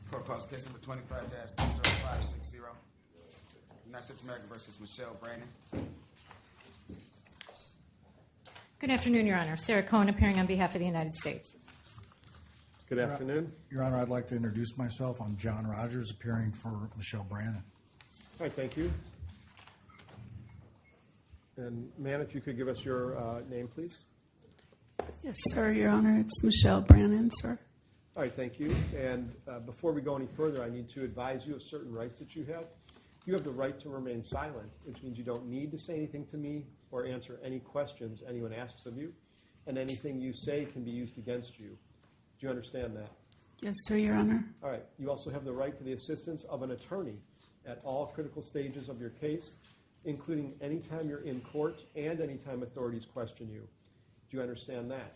Protocol case number 25-20560. United States of America versus Michelle Brannon. Good afternoon, Your Honor. Sarah Cohen appearing on behalf of the United States. Good afternoon. Your Honor, I'd like to introduce myself. I'm John Rogers, appearing for Michelle Brannon. All right, thank you. And ma'am, if you could give us your name, please. Yes, sir, Your Honor. It's Michelle Brannon, sir. All right, thank you. And before we go any further, I need to advise you of certain rights that you have. You have the right to remain silent, which means you don't need to say anything to me or answer any questions anyone asks of you, and anything you say can be used against you. Do you understand that? Yes, sir, Your Honor. All right. You also have the right to the assistance of an attorney at all critical stages of your case, including any time you're in court and any time authorities question you. Do you understand that?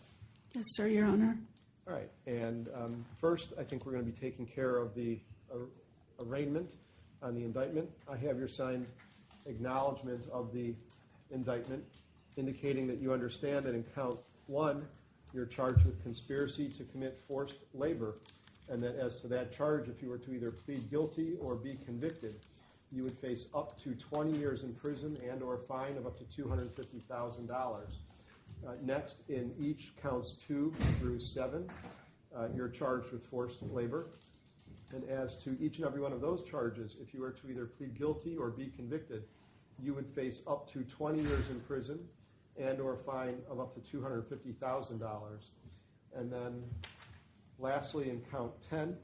Yes, sir, Your Honor. All right. And first, I think we're going to be taking care of the arraignment on the indictment. I have your signed acknowledgement of the indictment, indicating that you understand that in count 1, you're charged with conspiracy to commit forced labor, and that as to that charge, if you were to either plead guilty or be convicted, you would face up to 20 years in prison and or a fine of up to $250,000. Next, in each counts 2 through 7, you're charged with forced labor. And as to each and every one of those charges, if you were to either plead guilty or be convicted, you would face up to 20 years in prison and or a fine of up to $250,000. And then lastly, in count 10,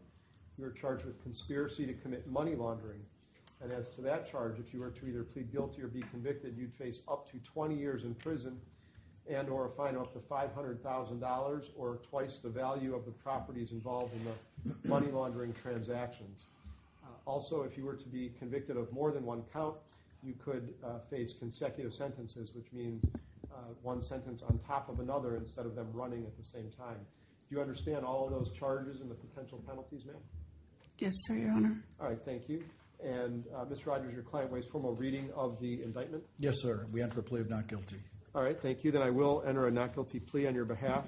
you're charged with conspiracy to commit money laundering. And as to that charge, if you were to either plead guilty or be convicted, you'd face up to 20 years in prison and or a fine of up to $500,000 or twice the value of the properties involved in the money laundering transactions. Also, if you were to be convicted of more than one count, you could face consecutive sentences, which means one sentence on top of another instead of them running at the same time. Do you understand all of those charges and the potential penalties, ma'am? Yes, sir, Your Honor. All right, thank you. And Mr. Rogers, your client waives formal reading of the indictment? Yes, sir. We enter a plea of not guilty. All right, thank you. Then I will enter a not guilty plea on your behalf,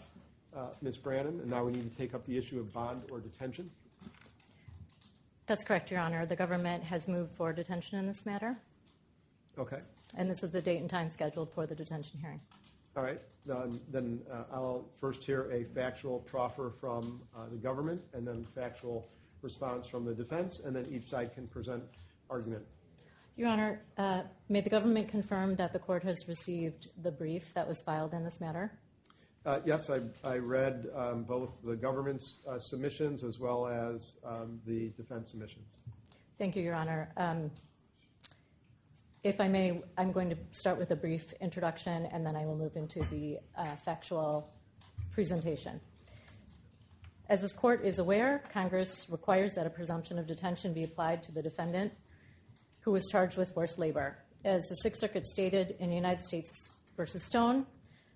Ms. Brannon. And now we need to take up the issue of bond or detention. That's correct, Your Honor. The government has moved for detention in this matter. Okay. And this is the date and time scheduled for the detention hearing. All right. Then I'll first hear a factual proffer from the government and then factual response from the defense, and then each side can present argument. Your Honor, may the government confirm that the court has received the brief that was filed in this matter? Yes, I read both the government's submissions as well as the defense submissions. Thank you, Your Honor. If I may, I'm going to start with a brief introduction, and then I will move into the factual presentation. As this court is aware, Congress requires that a presumption of detention be applied to the defendant who was charged with forced labor. As the Sixth Circuit stated in United States v. Stone,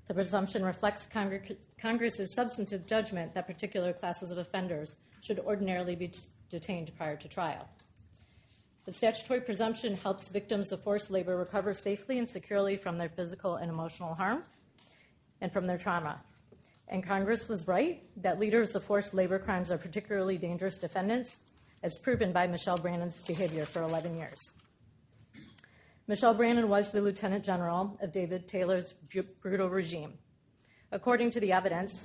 the presumption reflects Congress's substantive judgment that particular classes of offenders should ordinarily be detained prior to trial. The statutory presumption helps victims of forced labor recover safely and securely from their physical and emotional harm and from their trauma. And Congress was right that leaders of forced labor crimes are particularly dangerous defendants, as proven by Michelle Brannon's behavior for 11 years. Michelle Brannon was the Lieutenant General of David Taylor's brutal regime. According to the evidence,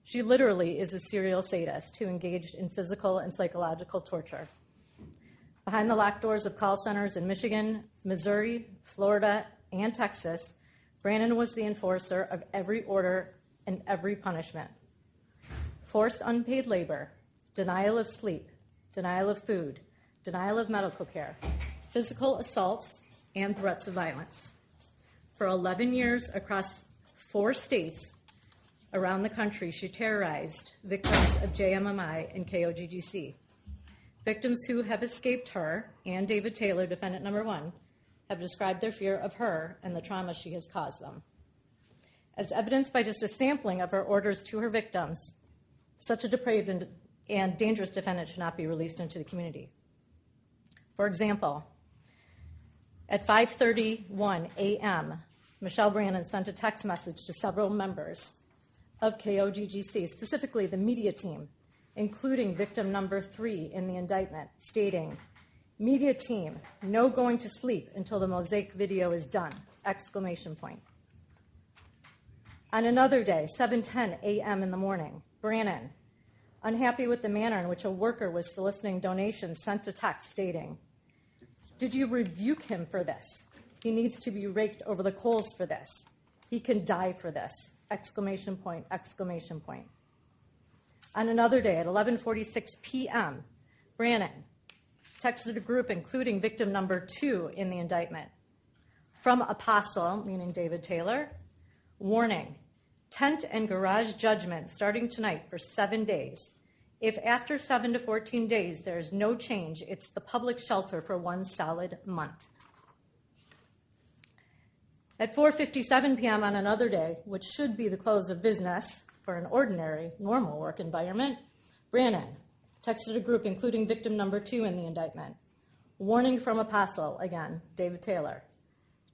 she literally is a serial sadist who engaged in physical and psychological torture. Behind the locked doors of call centers in Michigan, Missouri, Florida, and Texas, Brannon was the enforcer of every order and every punishment. Forced unpaid labor, denial of sleep, denial of food, denial of medical care, physical assaults, and threats of violence. For 11 years across 4 states around the country, she terrorized victims of JMMI and KOGGC. Victims who have escaped her and David Taylor, defendant number 1, have described their fear of her and the trauma she has caused them. As evidenced by just a sampling of her orders to her victims, such a depraved and dangerous defendant should not be released into the community. For example, at 5:31 a.m., Michelle Brannon sent a text message to several members of KOGGC, specifically the media team, including victim number 3 in the indictment, stating, "Media team, no going to sleep until the mosaic video is done!" Exclamation point. On another day, 7:10 a.m. in the morning, Brannon, unhappy with the manner in which a worker was soliciting donations, sent a text stating, "Did you rebuke him for this? He needs to be raked over the coals for this. He can die for this!" Exclamation point, exclamation point. On another day, at 11:46 p.m., Brannon texted a group including victim number 2 in the indictment. From Apostle, meaning David Taylor, warning, tent and garage judgment starting tonight for 7 days. If after 7 to 14 days there is no change, it's the public shelter for 1 solid month. At 4:57 p.m. on another day, which should be the close of business for an ordinary, normal work environment, Brannon texted a group including victim number 2 in the indictment. Warning from Apostle, again, David Taylor.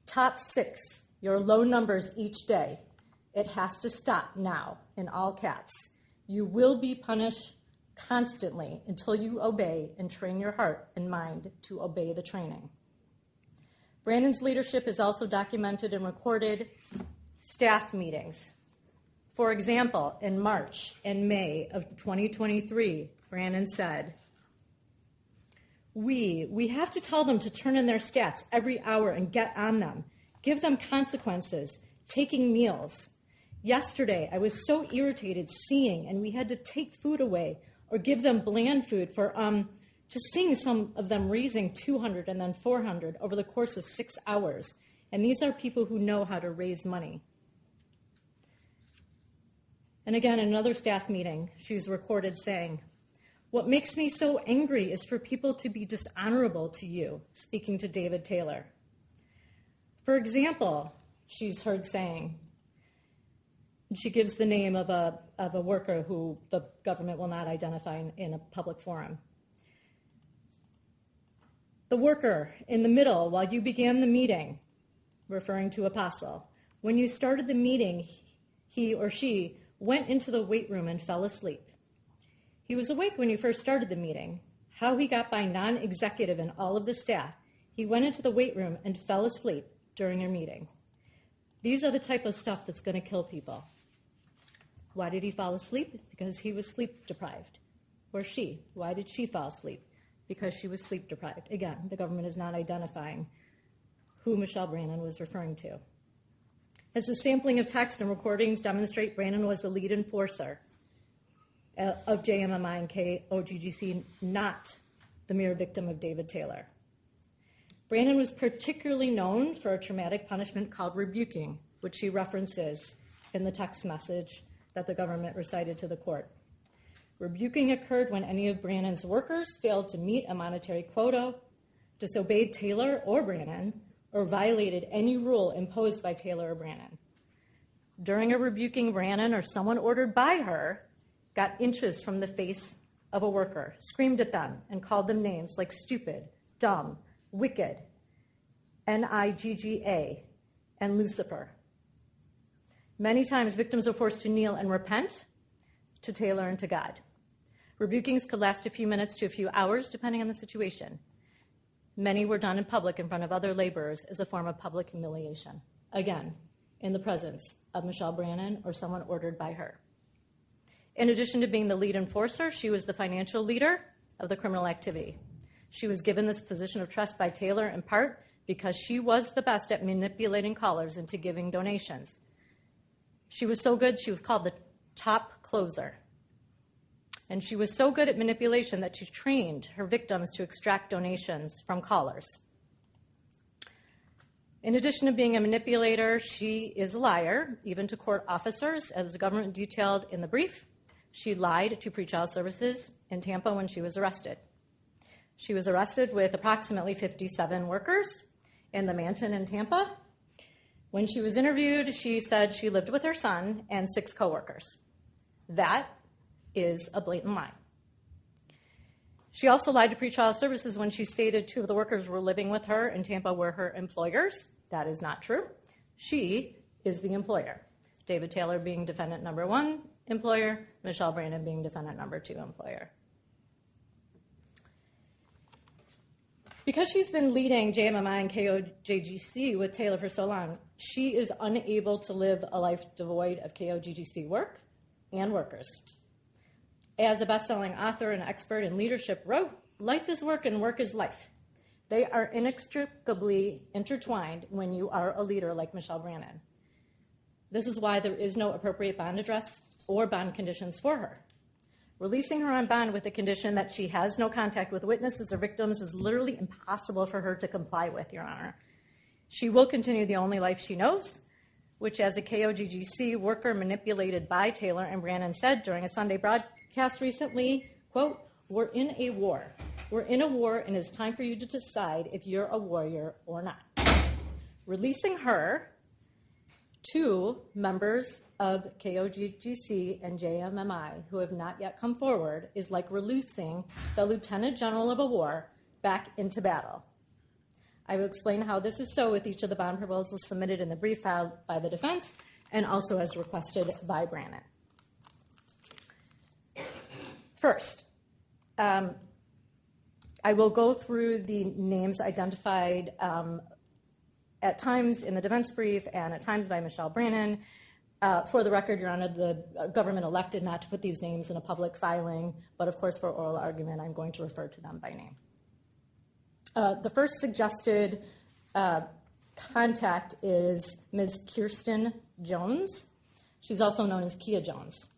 Top 6, your low numbers each day. It has to stop now, in all caps. You will be punished constantly until you obey and train your heart and mind to obey the training. Brannon's leadership is also documented in recorded staff meetings. For example, in March and May of 2023, Brannon said, We have to tell them to turn in their stats every hour and get on them. Give them consequences, taking meals. Yesterday, I was so irritated seeing, and we had to take food away or give them bland food for just seeing some of them raising 200 and then 400 over the course of 6 hours. And these are people who know how to raise money. And again, in another staff meeting, she's recorded saying, "What makes me so angry is for people to be dishonorable to you," speaking to David Taylor. For example, she's heard saying, and she gives the name of a worker who the government will not identify in a public forum. "The worker in the middle while you began the meeting," referring to Apostle, "when you started the meeting, he or she went into the weight room and fell asleep. He was awake when you first started the meeting. How he got by non-executive and all of the staff, he went into the weight room and fell asleep during your meeting. These are the type of stuff that's going to kill people. Why did he fall asleep? Because he was sleep deprived. Or she. Why did she fall asleep? Because she was sleep deprived." Again, the government is not identifying who Michelle Brannon was referring to. As the sampling of text and recordings demonstrate, Brannon was the lead enforcer of JMMI and KOGGC, not the mere victim of David Taylor. Brannon was particularly known for a traumatic punishment called rebuking, which she references in the text message that the government recited to the court. Rebuking occurred when any of Brannon's workers failed to meet a monetary quota, disobeyed Taylor or Brannon, or violated any rule imposed by Taylor or Brannon. During a rebuking, Brannon or someone ordered by her got inches from the face of a worker, screamed at them, and called them names like stupid, dumb, wicked, Nigga, and Lucifer. Many times, victims were forced to kneel and repent to Taylor and to God. Rebukings could last a few minutes to a few hours, depending on the situation. Many were done in public in front of other laborers as a form of public humiliation. Again, in the presence of Michelle Brannon or someone ordered by her. In addition to being the lead enforcer, she was the financial leader of the criminal activity. She was given this position of trust by Taylor in part because she was the best at manipulating callers into giving donations. She was so good, she was called the top closer. And she was so good at manipulation that she trained her victims to extract donations from callers. In addition to being a manipulator, she is a liar, even to court officers, as the government detailed in the brief. She lied to pretrial services in Tampa when she was arrested. She was arrested with approximately 57 workers in the mansion in Tampa. When she was interviewed, she said she lived with her son and 6 coworkers. That is a blatant lie. She also lied to pretrial services when she stated 2 of the workers were living with her in Tampa were her employers. That is not true. She is the employer. David Taylor being defendant number 1 employer, Michelle Brannon being defendant number 2 employer. Because she's been leading JMMI and KOGGC with Taylor for so long, she is unable to live a life devoid of KOGGC work and workers. As a best-selling author and expert in leadership wrote, life is work and work is life. They are inextricably intertwined when you are a leader like Michelle Brannon. This is why there is no appropriate bond address or bond conditions for her. Releasing her on bond with the condition that she has no contact with witnesses or victims is literally impossible for her to comply with, Your Honor. She will continue the only life she knows, which as a KOGGC worker manipulated by Taylor and Brannon said during a Sunday broadcast recently, quote, "We're in a war. We're in a war and it's time for you to decide if you're a warrior or not." Releasing her, 2 members of KOGGC and JMMI who have not yet come forward is like releasing the lieutenant general of a war back into battle. I will explain how this is so with each of the bond proposals submitted in the brief filed by the defense and also as requested by Brannon. First, I will go through the names identified at times in the defense brief and at times by Michelle Brannon. For the record, Your Honor, the government elected not to put these names in a public filing, but of course for oral argument, I'm going to refer to them by name. The first suggested contact is Ms. Kirsten Jones. She's also known as Kia Jones.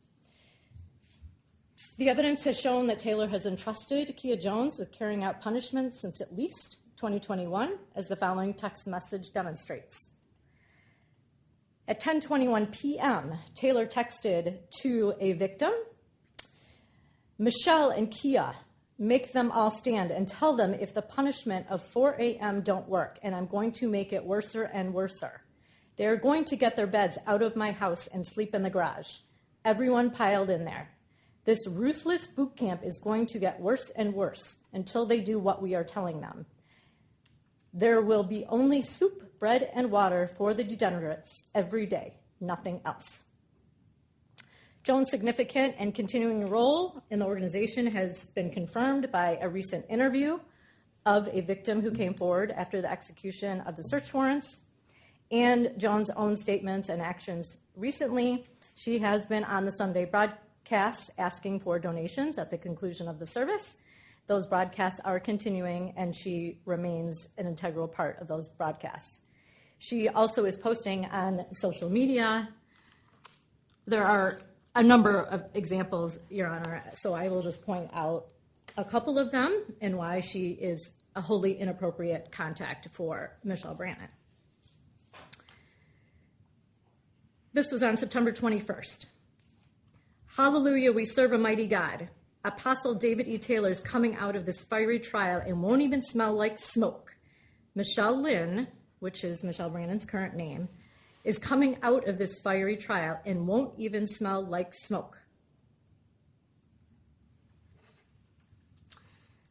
The evidence has shown that Taylor has entrusted Kia Jones with carrying out punishments since at least 2021, as the following text message demonstrates. At 10:21 p.m., Taylor texted to a victim, "Michelle and Kia, make them all stand and tell them if the punishment of 4 a.m. don't work, and I'm going to make it worser and worser. They are going to get their beds out of my house and sleep in the garage. Everyone piled in there. This ruthless boot camp is going to get worse and worse until they do what we are telling them. There will be only soup, bread, and water for the degenerates every day, nothing else." Jones' significant and continuing role in the organization has been confirmed by a recent interview of a victim who came forward after the execution of the search warrants and Jones' own statements and actions recently. She has been on the Sunday broadcasts asking for donations at the conclusion of the service. Those broadcasts are continuing, and she remains an integral part of those broadcasts. She also is posting on social media. There are a number of examples, Your Honor, so I will just point out a couple of them and why she is a wholly inappropriate contact for Michelle Brannon. This was on September 21st. "Hallelujah, we serve a mighty God. Apostle David E. Taylor is coming out of this fiery trial and won't even smell like smoke. Michelle Lynn," which is Michelle Brannon's current name, "is coming out of this fiery trial and won't even smell like smoke."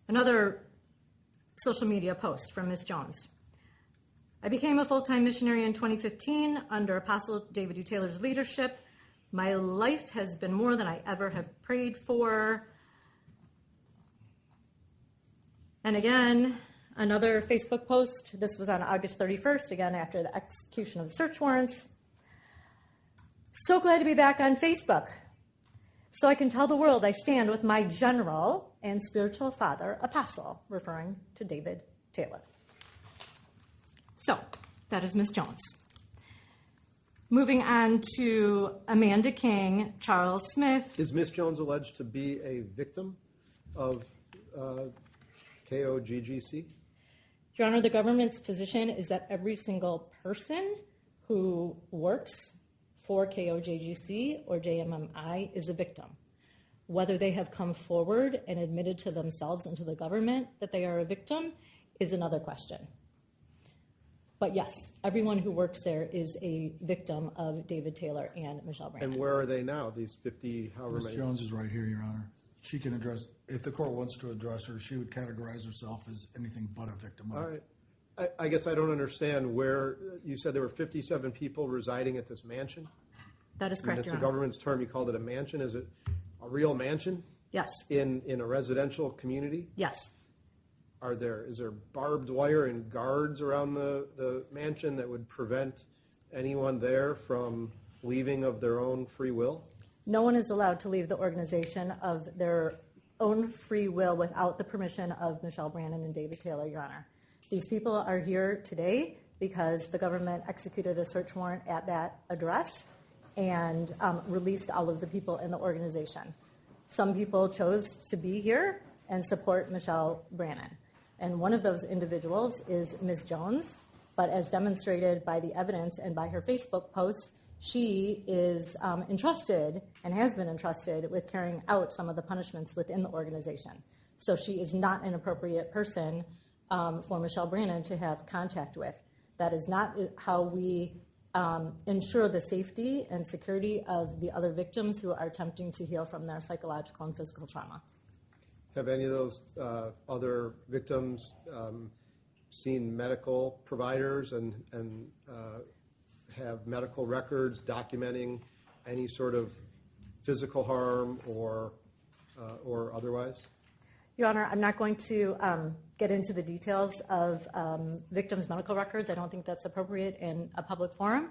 Another social media post from Ms. Jones. "I became a full-time missionary in 2015 under Apostle David E. Taylor's leadership. My life has been more than I ever have prayed for." And again, another Facebook post. This was on August 31st, again after the execution of the search warrants. "So glad to be back on Facebook, so I can tell the world I stand with my general and spiritual father, Apostle," referring to David Taylor. So, that is Ms. Jones. Moving on to Amanda King, Charles Smith. Is Ms. Jones alleged to be a victim of KOGGC? Your Honor, the government's position is that every single person who works for KOGGC or JMMI is a victim. Whether they have come forward and admitted to themselves and to the government that they are a victim is another question. But yes, everyone who works there is a victim of David Taylor and Michelle Brannon. And where are they now, these 50, however Ms. many? Jones is right here, Your Honor. She can address, if the court wants to address her, she would categorize herself as anything but a victim. All right. I guess I don't understand where, you said there were 57 people residing at this mansion? That is And correct, it's Your the Honor. government's term. You called it a mansion. Is it a real mansion Yes, in a residential community? yes. Is there barbed wire and guards around the mansion that would prevent anyone there from leaving of their own free will? No one is allowed to leave the organization of their own free will without the permission of Michelle Brannon and David Taylor, Your Honor. These people are here today because the government executed a search warrant at that address and released all of the people in the organization. Some people chose to be here and support Michelle Brannon. And one of those individuals is Ms. Jones, but as demonstrated by the evidence and by her Facebook posts, she is entrusted and has been entrusted with carrying out some of the punishments within the organization. So she is not an appropriate person for Michelle Brannon to have contact with. That is not how we ensure the safety and security of the other victims who are attempting to heal from their psychological and physical trauma. Have any of those other victims seen medical providers and have medical records documenting any sort of physical harm or otherwise? Your Honor, I'm not going to get into the details of victims' medical records. I don't think that's appropriate in a public forum.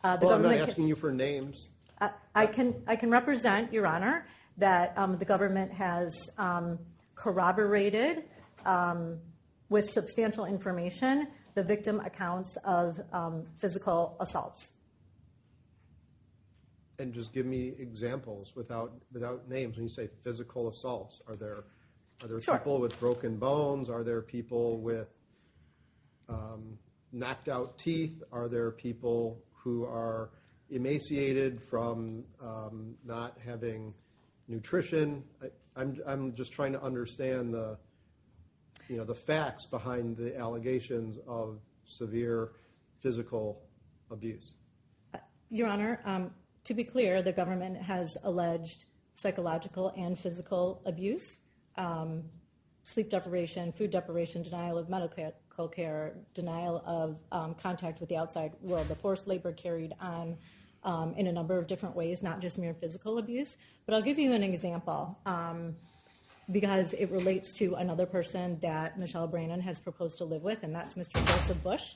I'm not asking you for names. I can represent, Your Honor, that the government has corroborated with substantial information the victim accounts of physical assaults. And just give me examples without names. When you say physical assaults, are there Sure. people with broken bones? Are there people with knocked out teeth? Are there people who are emaciated from not having nutrition? I'm just trying to understand the facts behind the allegations of severe physical abuse. Your Honor, to be clear, the government has alleged psychological and physical abuse, sleep deprivation, food deprivation, denial of medical care, denial of contact with the outside world, the forced labor carried on in a number of different ways, not just mere physical abuse. But I'll give you an example because it relates to another person that Michelle Brannon has proposed to live with, and that's Mr. Joseph Bush.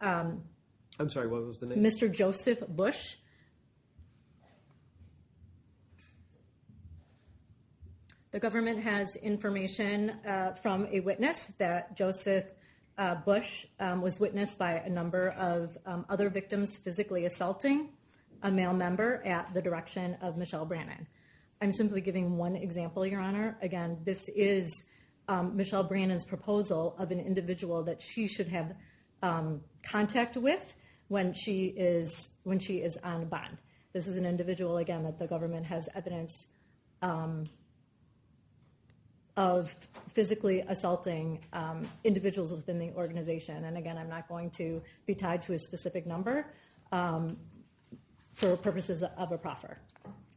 I'm sorry, what was the name? Mr. Joseph Bush. The government has information from a witness that Joseph Bush was witnessed by a number of other victims physically assaulting a male member at the direction of Michelle Brannon. I'm simply giving one example, Your Honor. Again, this is Michelle Brannon's proposal of an individual that she should have contact with when she is on bond. This is an individual, again, that the government has evidence of physically assaulting individuals within the organization. And again, I'm not going to be tied to a specific number for purposes of a proffer.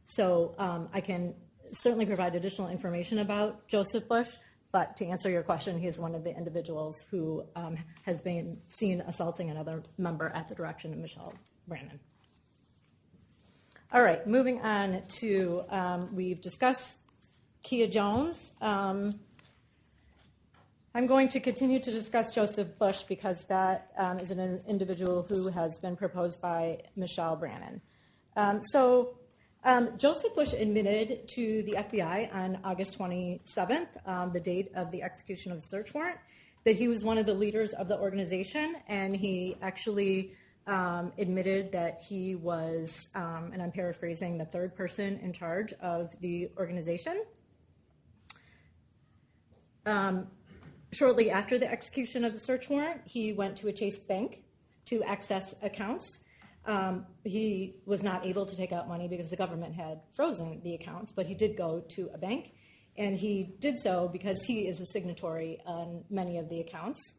So I can certainly provide additional information about Joseph Bush, but to answer your question, he is one of the individuals who has been seen assaulting another member at the direction of Michelle Brannon. All right, moving on to, we've discussed Kia Jones. I'm going to continue to discuss Joseph Bush because that is an individual who has been proposed by Michelle Brannon. Joseph Bush admitted to the FBI on August 27th, the date of the execution of the search warrant, that he was one of the leaders of the organization, and he actually admitted that he was, and I'm paraphrasing, the third person in charge of the organization. Shortly after the execution of the search warrant, he went to a Chase bank to access accounts. He was not able to take out money because the government had frozen the accounts, but he did go to a bank, and he did so because he is a signatory on many of the accounts.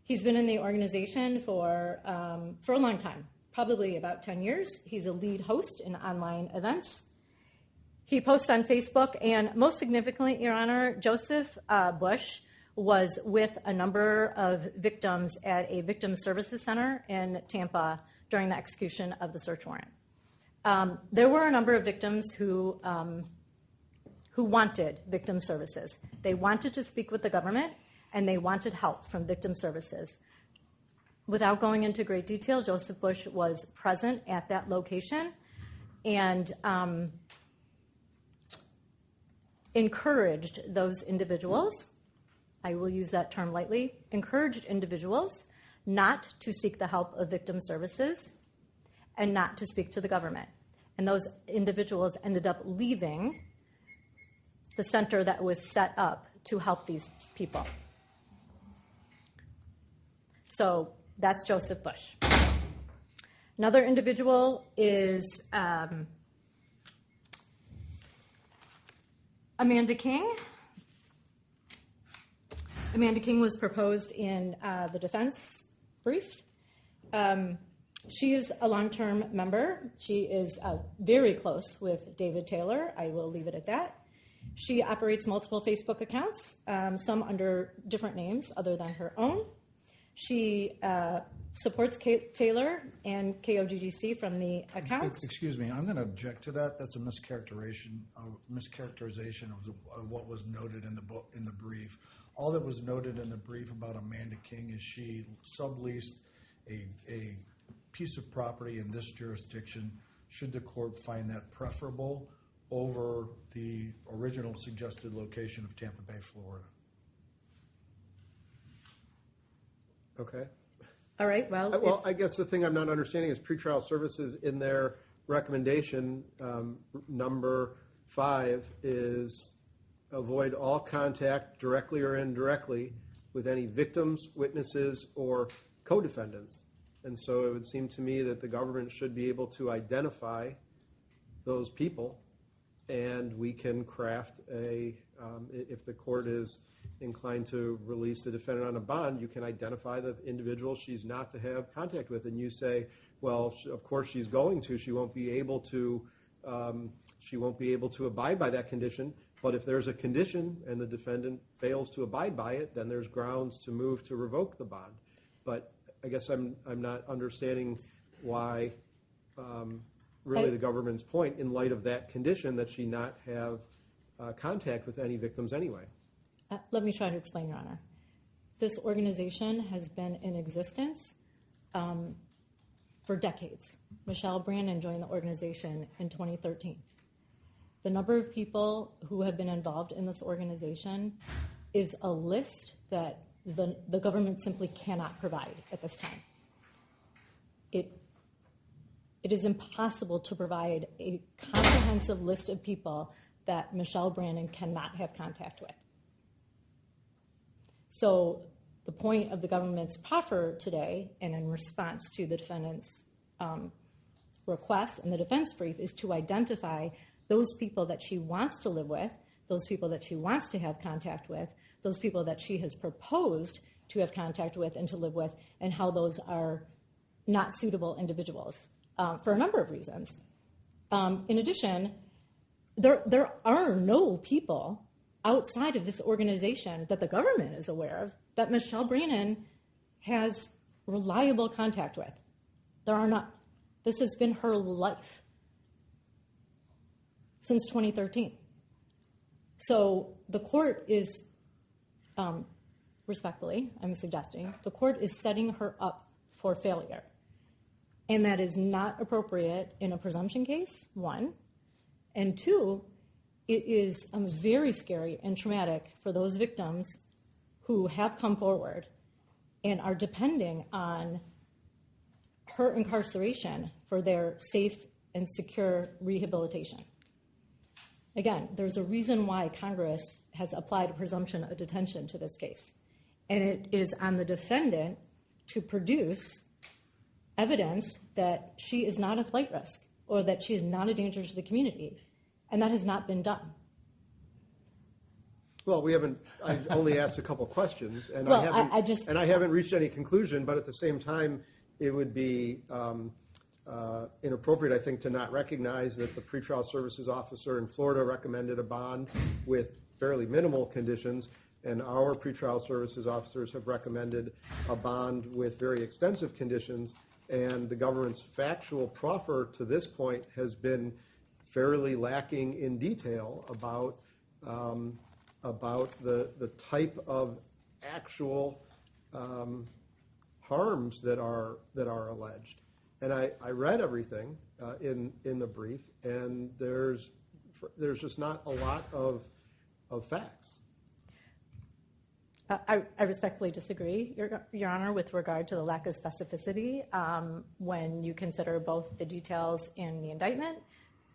He's been in the organization for a long time, probably about 10 years. He's a lead host in online events. He posts on Facebook, and most significantly, Your Honor, Joseph Bush was with a number of victims at a victim services center in Tampa during the execution of the search warrant. There were a number of victims who wanted victim services. They wanted to speak with the government, and they wanted help from victim services. Without going into great detail, Joseph Bush was present at that location and encouraged those individuals, I will use that term lightly, encouraged individuals not to seek the help of victim services and not to speak to the government. And those individuals ended up leaving the center that was set up to help these people. So that's Joseph Bush. Another individual is Amanda King. Amanda King was proposed in the defense brief. She is a long-term member. She is very close with David Taylor. I will leave it at that. She operates multiple Facebook accounts, some under different names other than her own. She supports Taylor and KOGGC from the accounts. Excuse me, I'm going to object to that. That's a mischaracterization of what was noted in the brief. All that was noted in the brief about Amanda King is she subleased a piece of property in this jurisdiction should the court find that preferable over the original suggested location of Tampa Bay, Florida. Okay. All right, Well, I guess the thing I'm not understanding is pretrial services in their recommendation, number 5 is avoid all contact directly or indirectly with any victims, witnesses, or co-defendants. And so it would seem to me that the government should be able to identify those people, and we can craft if the court is inclined to release the defendant on a bond, you can identify the individual she's not to have contact with, and you say, well, of course she's going to. She won't be able to abide by that condition. But if there's a condition and the defendant fails to abide by it, then there's grounds to move to revoke the bond. But I guess I'm not understanding why really the government's point in light of that condition that she not have contact with any victims anyway. Let me try to explain, Your Honor. This organization has been in existence for decades. Michelle Brannon joined the organization in 2013. The number of people who have been involved in this organization is a list that the government simply cannot provide at this time. It is impossible to provide a comprehensive list of people that Michelle Brannon cannot have contact with. So the point of the government's proffer today, and in response to the defendant's request in the defense brief, is to identify those people that she wants to live with, those people that she wants to have contact with, those people that she has proposed to have contact with and to live with, and how those are not suitable individuals for a number of reasons. In addition, there are no people outside of this organization that the government is aware of that Michelle Brannon has reliable contact with. There are not. This has been her life since 2013. So the court is, respectfully, I'm suggesting, the court is setting her up for failure. And that is not appropriate in a presumption case, 1. And 2, it is very scary and traumatic for those victims who have come forward and are depending on her incarceration for their safe and secure rehabilitation. Again, there's a reason why Congress has applied a presumption of detention to this case. And it is on the defendant to produce evidence that she is not a flight risk or that she is not a danger to the community. And that has not been done. Well, I've only asked a couple questions, and well, I haven't reached any conclusion, but at the same time, it would be inappropriate, I think, to not recognize that the pretrial services officer in Florida recommended a bond with fairly minimal conditions, and our pretrial services officers have recommended a bond with very extensive conditions. and the government's factual proffer to this point has been fairly lacking in detail about the type of actual harms that are alleged. And I read everything in the brief, and there's just not a lot of facts. I respectfully disagree, Your Honor, with regard to the lack of specificity when you consider both the details in the indictment,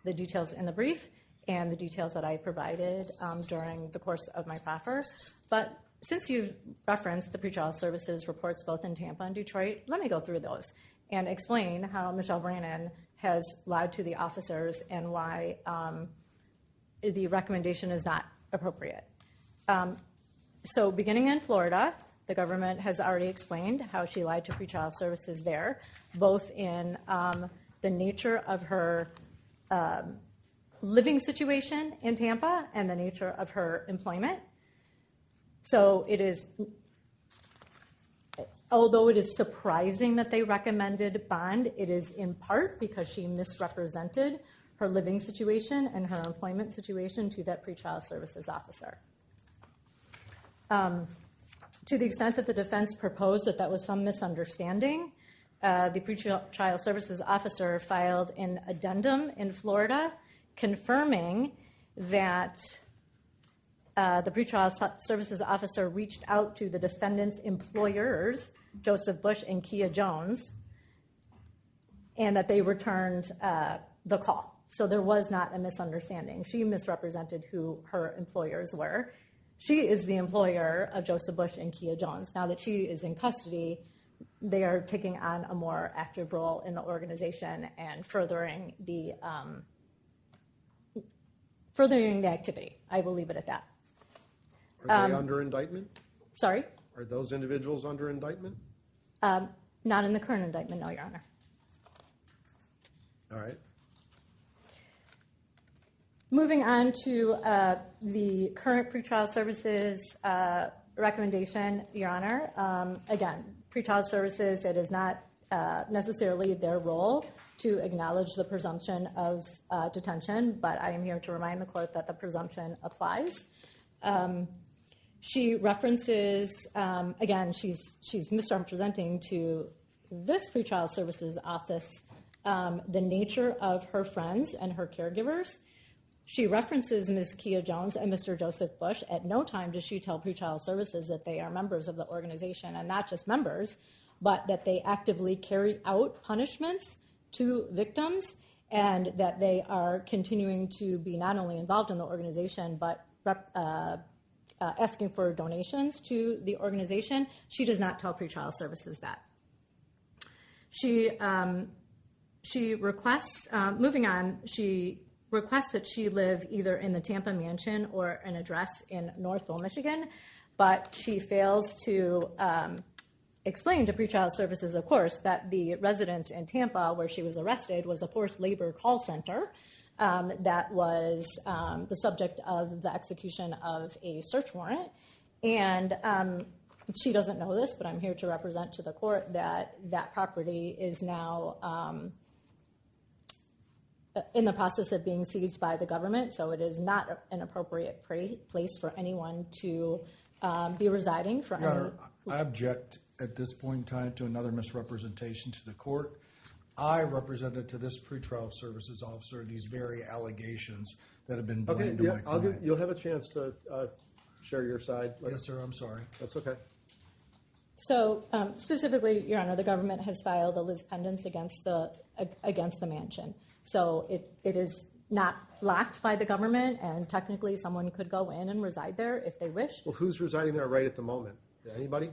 the details in the brief, and the details that I provided during the course of my proffer. But since you've referenced the pretrial services reports both in Tampa and Detroit, let me go through those and explain how Michelle Brannon has lied to the officers and why the recommendation is not appropriate. So beginning in Florida, the government has already explained how she lied to pretrial services there, both in the nature of her living situation in Tampa and the nature of her employment. So it is, although it is surprising that they recommended bond, it is in part because she misrepresented her living situation and her employment situation to that pretrial services officer. To the extent that the defense proposed that was some misunderstanding, the pretrial services officer filed an addendum in Florida confirming that the pretrial services officer reached out to the defendant's employers, Joseph Bush and Kia Jones, and that they returned the call. So there was not a misunderstanding. She misrepresented who her employers were. She is the employer of Joseph Bush and Kia Jones. Now that she is in custody, they are taking on a more active role in the organization and furthering the activity. I will leave it at that. Are they under indictment? Sorry? Are those individuals under indictment? Not in the current indictment, no, Your Honor. All right. Moving on to the current pretrial services recommendation, Your Honor. Again, pretrial services, it is not necessarily their role to acknowledge the presumption of detention, but I am here to remind the court that the presumption applies. She references, again, she's misrepresenting to this pretrial services office the nature of her friends and her caregivers. She references Ms. Kia Jones and Mr. Joseph Bush. At no time does she tell pretrial services that they are members of the organization, and not just members, but that they actively carry out punishments to victims and that they are continuing to be not only involved in the organization, but asking for donations to the organization. She does not tell pretrial services that. She requests, moving on, she requests that she live either in the Tampa mansion or an address in Northville, Michigan, but she fails to explain to pretrial services, of course, that the residence in Tampa where she was arrested was a forced labor call center that was the subject of the execution of a search warrant. And she doesn't know this, but I'm here to represent to the court that that property is now in the process of being seized by the government, so it is not an appropriate place for anyone to be residing. For Your Honor, I object at this point in time to another misrepresentation to the court. I represented to this pretrial services officer these very allegations that have been blamed to my client. You'll have a chance to share your side. Yes, sir, I'm sorry. That's okay. So specifically, Your Honor, the government has filed a lis pendens against the mansion. So it is not locked by the government, and technically someone could go in and reside there if they wish. Well, who's residing there right at the moment? Anybody?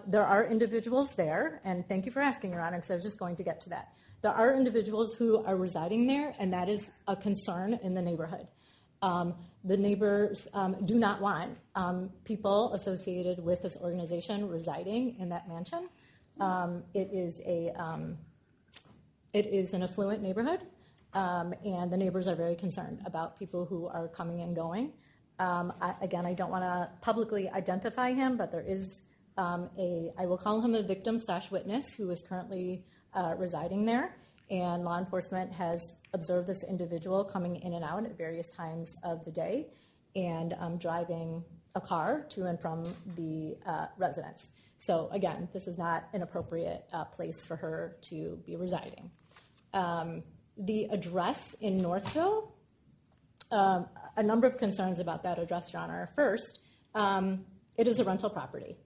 There are individuals there, and thank you for asking, Your Honor, because I was just going to get to that. There are individuals who are residing there, and that is a concern in the neighborhood. The neighbors do not want people associated with this organization residing in that mansion. It is an affluent neighborhood, and the neighbors are very concerned about people who are coming and going. Again, I don't want to publicly identify him, but there is I will call him a victim/witness who is currently residing there. And law enforcement has observed this individual coming in and out at various times of the day and driving a car to and from the residence. So again, this is not an appropriate place for her to be residing. The address in Northville, a number of concerns about that address, Your Honor. First, it is a rental property.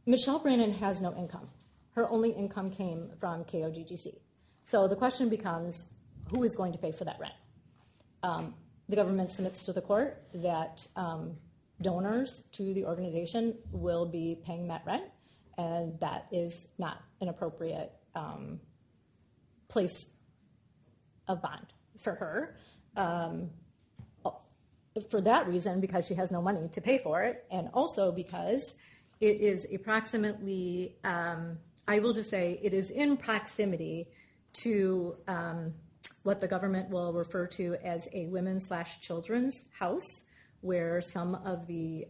Michelle Brannon has no income. Her only income came from KOGGC. So the question becomes, who is going to pay for that rent? The government submits to the court that donors to the organization will be paying that rent, and that is not an appropriate place of bond for her. For that reason, because she has no money to pay for it, and also because it is approximately, I will just say, it is in proximity to what the government will refer to as a women/children's house, where some of the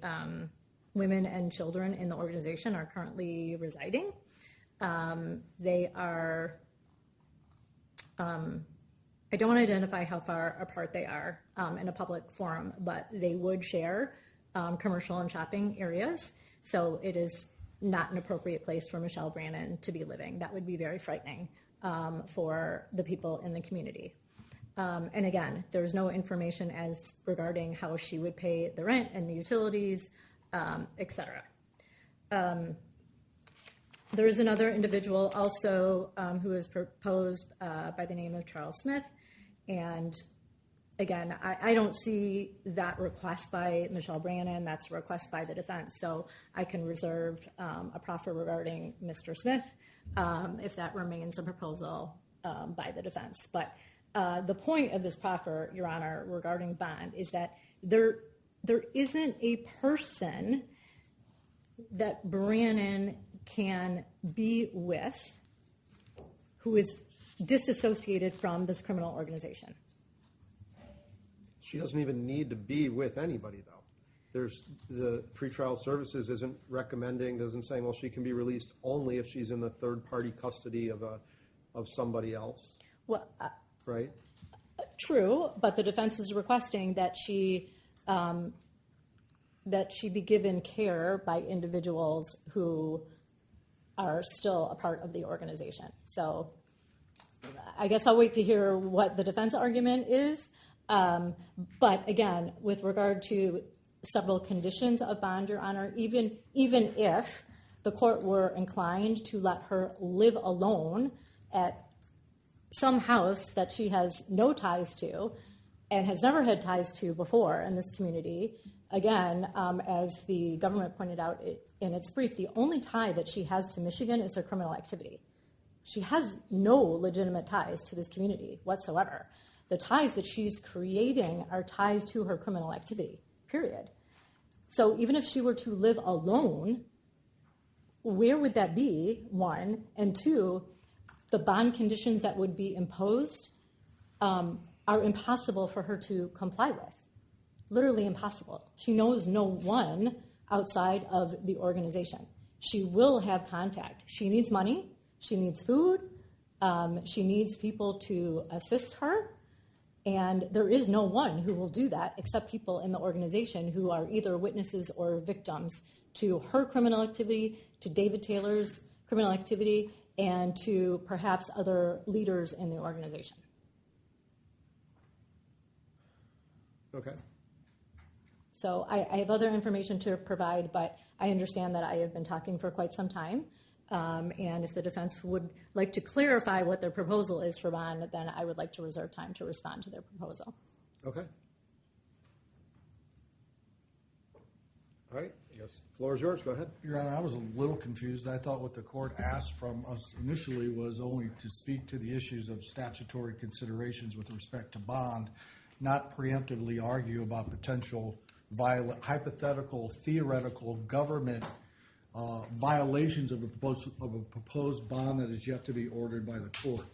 women and children in the organization are currently residing. They are, I don't want to identify how far apart they are in a public forum, but they would share commercial and shopping areas. So it is not an appropriate place for Michelle Brannon to be living. That would be very frightening for the people in the community. And again, there's no information as regarding how she would pay the rent and the utilities, et cetera. There is another individual also who is proposed by the name of Charles Smith. And again, I don't see that request by Michelle Brannon. That's a request by the defense. So I can reserve a proffer regarding Mr. Smith if that remains a proposal by the defense. But the point of this proffer, Your Honor, regarding bond is that there isn't a person that Brannon can be with who is disassociated from this criminal organization. She doesn't even need to be with anybody, though. There's the pretrial services isn't recommending, doesn't saying, well, she can be released only if she's in the third-party custody of somebody else. Well, right? True, but the defense is requesting that she be given care by individuals who are still a part of the organization. So I guess I'll wait to hear what the defense argument is. But again, with regard to several conditions of bond, Your Honor, even if the court were inclined to let her live alone at some house that she has no ties to and has never had ties to before in this community, again, as the government pointed out in its brief, the only tie that she has to Michigan is her criminal activity. She has no legitimate ties to this community whatsoever. The ties that she's creating are ties to her criminal activity, period. So even if she were to live alone, where would that be, one? And two, the bond conditions that would be imposed are impossible for her to comply with. Literally impossible. She knows no one outside of the organization. She will have contact. She needs money. She needs food. She needs people to assist her. And there is no one who will do that except people in the organization who are either witnesses or victims to her criminal activity, to David Taylor's criminal activity, and to perhaps other leaders in the organization. Okay. So I have other information to provide, but I understand that I have been talking for quite some time. And if the defense would like to clarify what their proposal is for bond, then I would like to reserve time to respond to their proposal. Okay. All right. I guess the floor is yours. Go ahead. Your Honor, I was a little confused. I thought what the court asked from us initially was only to speak to the issues of statutory considerations with respect to bond, not preemptively argue about potential hypothetical, theoretical government violations of a proposed bond that is yet to be ordered by the court.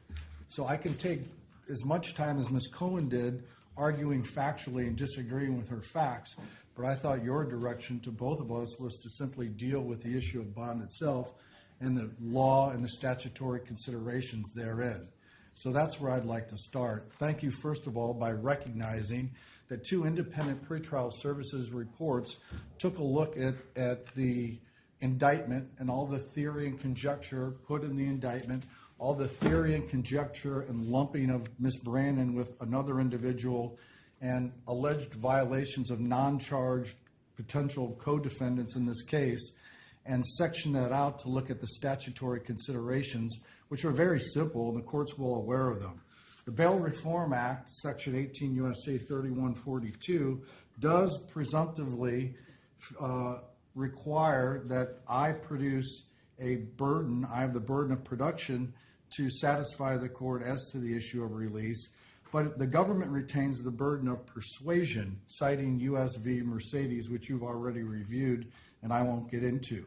So I can take as much time as Ms. Cohen did arguing factually and disagreeing with her facts, but I thought your direction to both of us was to simply deal with the issue of bond itself and the law and the statutory considerations therein. So that's where I'd like to start. Thank you, first of all, by recognizing that 2 independent pretrial services reports took a look at the indictment and all the theory and conjecture put in the indictment, all the theory and conjecture and lumping of Ms. Brannon with another individual and alleged violations of non-charged potential co-defendants in this case, and section that out to look at the statutory considerations, which are very simple, and the court's well aware of them. The Bail Reform Act, Section 18 U.S.C. 3142, does presumptively require that I produce a burden, I have the burden of production to satisfy the court as to the issue of release, but the government retains the burden of persuasion, citing U.S. v. Mercedes, which you've already reviewed, and I won't get into.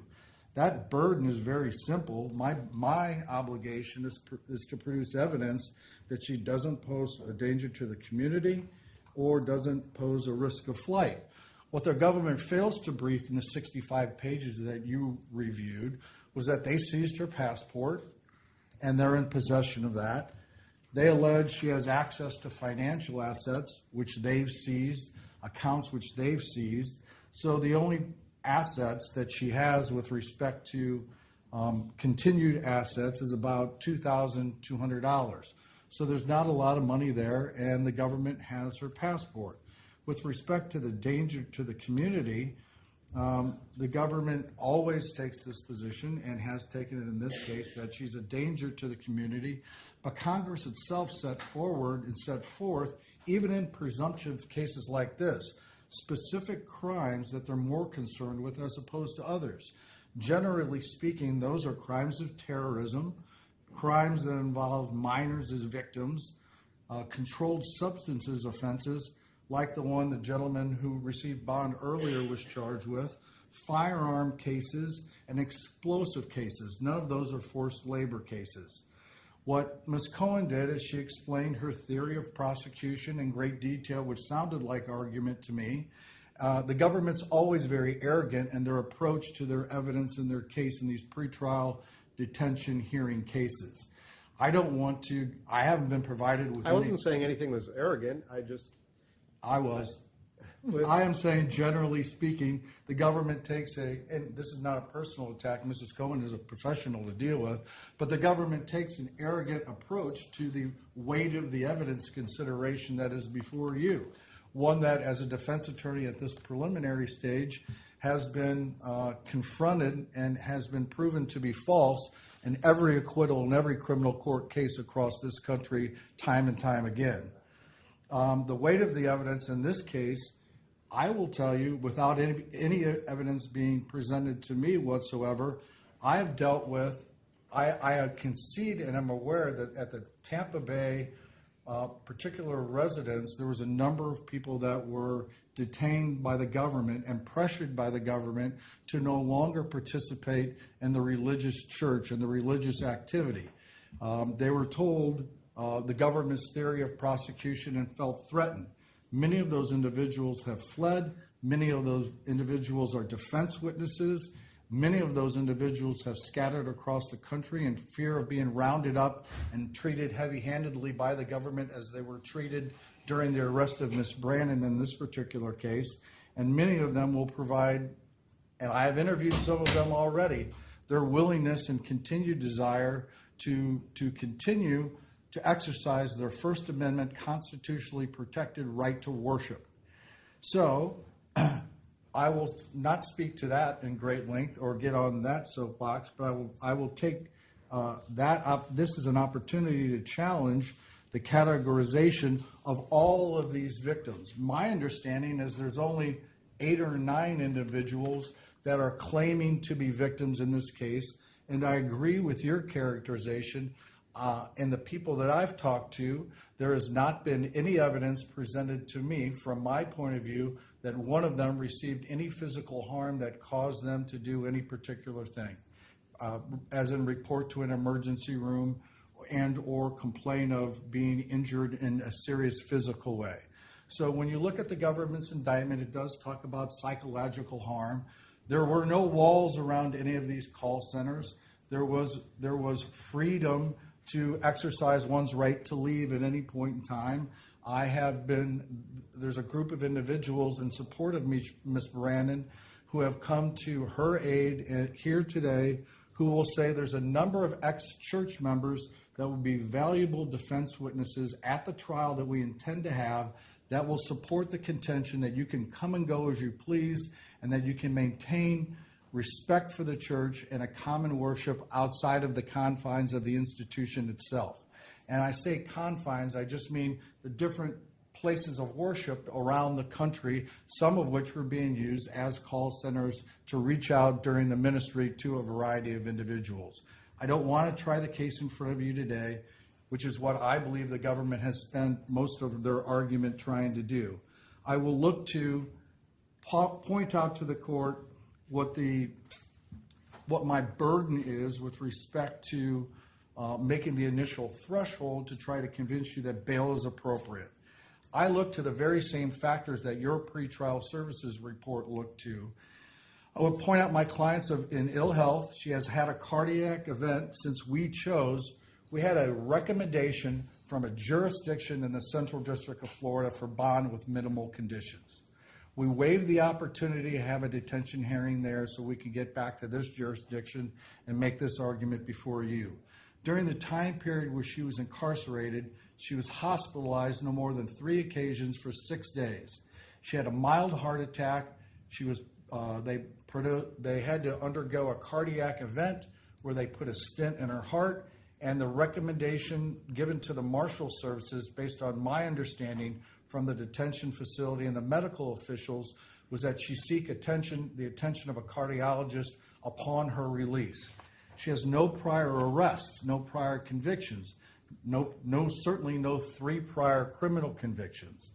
That burden is very simple. My obligation is to produce evidence that she doesn't pose a danger to the community or doesn't pose a risk of flight. What the government fails to brief in the 65 pages that you reviewed was that they seized her passport, and they're in possession of that. They allege she has access to financial assets, which they've seized, accounts which they've seized. So the only assets that she has with respect to continued assets is about $2,200. So there's not a lot of money there, and the government has her passport. With respect to the danger to the community, the government always takes this position and has taken it in this case that she's a danger to the community, but Congress itself set forth, even in presumptive cases like this, specific crimes that they're more concerned with as opposed to others. Generally speaking, those are crimes of terrorism, crimes that involve minors as victims, controlled substances offenses, like the one the gentleman who received bond earlier was charged with, firearm cases, and explosive cases. None of those are forced labor cases. What Ms. Cohen did is she explained her theory of prosecution in great detail, which sounded like argument to me. The government's always very arrogant in their approach to their evidence in their case in these pretrial detention hearing cases. I haven't been provided with I wasn't saying anything was arrogant. I was. I am saying, generally speaking, the government takes and this is not a personal attack, Mrs. Cohen is a professional to deal with, but the government takes an arrogant approach to the weight of the evidence consideration that is before you. One that, as a defense attorney at this preliminary stage, has been confronted and has been proven to be false in every acquittal in every criminal court case across this country time and time again. The weight of the evidence in this case, I will tell you, without any evidence being presented to me whatsoever, I have dealt with, I concede and I'm aware that at the Tampa Bay particular residence, there was a number of people that were detained by the government and pressured by the government to no longer participate in the religious church and the religious activity. They were told the government's theory of prosecution and felt threatened. Many of those individuals have fled. Many of those individuals are defense witnesses. Many of those individuals have scattered across the country in fear of being rounded up and treated heavy-handedly by the government as they were treated during the arrest of Ms. Brannon in this particular case. And many of them will provide, and I have interviewed some of them already, their willingness and continued desire to continue to exercise their First Amendment constitutionally protected right to worship. So I will not speak to that in great length or get on that soapbox, but I will take that up. This is an opportunity to challenge the categorization of all of these victims. My understanding is there's only 8 or 9 individuals that are claiming to be victims in this case, and I agree with your characterization. And the people that I've talked to, there has not been any evidence presented to me from my point of view that one of them received any physical harm that caused them to do any particular thing, as in report to an emergency room and or complain of being injured in a serious physical way. So when you look at the government's indictment, it does talk about psychological harm. There were no walls around any of these call centers. There was freedom to exercise one's right to leave at any point in time. There's a group of individuals in support of Ms. Brannon who have come to her aid here today who will say there's a number of ex-church members that will be valuable defense witnesses at the trial that we intend to have that will support the contention that you can come and go as you please and that you can maintain respect for the church and a common worship outside of the confines of the institution itself. And I say confines, I just mean the different places of worship around the country, some of which were being used as call centers to reach out during the ministry to a variety of individuals. I don't want to try the case in front of you today, which is what I believe the government has spent most of their argument trying to do. I will look to point out to the court what my burden is with respect to making the initial threshold to try to convince you that bail is appropriate. I look to the very same factors that your pretrial services report looked to. I would point out my client's in ill health. She has had a cardiac event since we had a recommendation from a jurisdiction in the Central District of Florida for bond with minimal conditions. We waived the opportunity to have a detention hearing there so we could get back to this jurisdiction and make this argument before you. During the time period where she was incarcerated, she was hospitalized no more than 3 occasions for 6 days. She had a mild heart attack. They had to undergo a cardiac event where they put a stent in her heart, and the recommendation given to the Marshal Services, based on my understanding from the detention facility and the medical officials, was that she seek the attention of a cardiologist upon her release. She has no prior arrests, no prior convictions, certainly no 3 prior criminal convictions.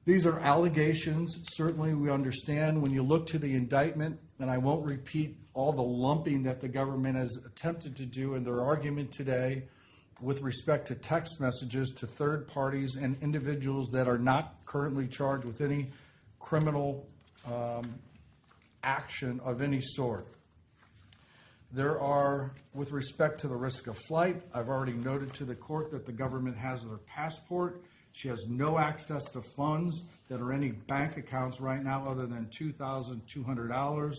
These are allegations. Certainly we understand when you look to the indictment, and I won't repeat all the lumping that the government has attempted to do in their argument today with respect to text messages to third parties and individuals that are not currently charged with any criminal action of any sort. There are, with respect to the risk of flight, I've already noted to the court that the government has their passport. She has no access to funds that are any bank accounts right now other than $2,200.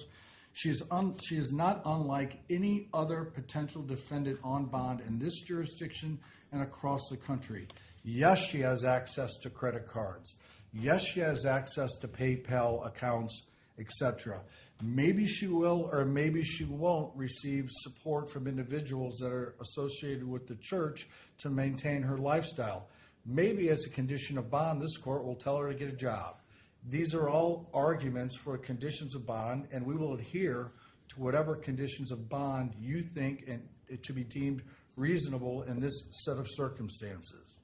She is not unlike any other potential defendant on bond in this jurisdiction and across the country. Yes, she has access to credit cards. Yes, she has access to PayPal accounts, etc. Maybe she will or maybe she won't receive support from individuals that are associated with the church to maintain her lifestyle. Maybe as a condition of bond, this court will tell her to get a job. These are all arguments for conditions of bond, and we will adhere to whatever conditions of bond you think and to be deemed reasonable in this set of circumstances.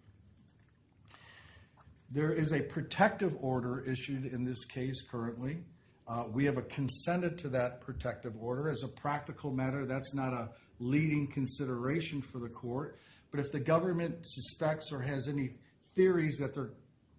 There is a protective order issued in this case currently. We have consented to that protective order. As a practical matter, that's not a leading consideration for the court. But if the government suspects or has any theories that their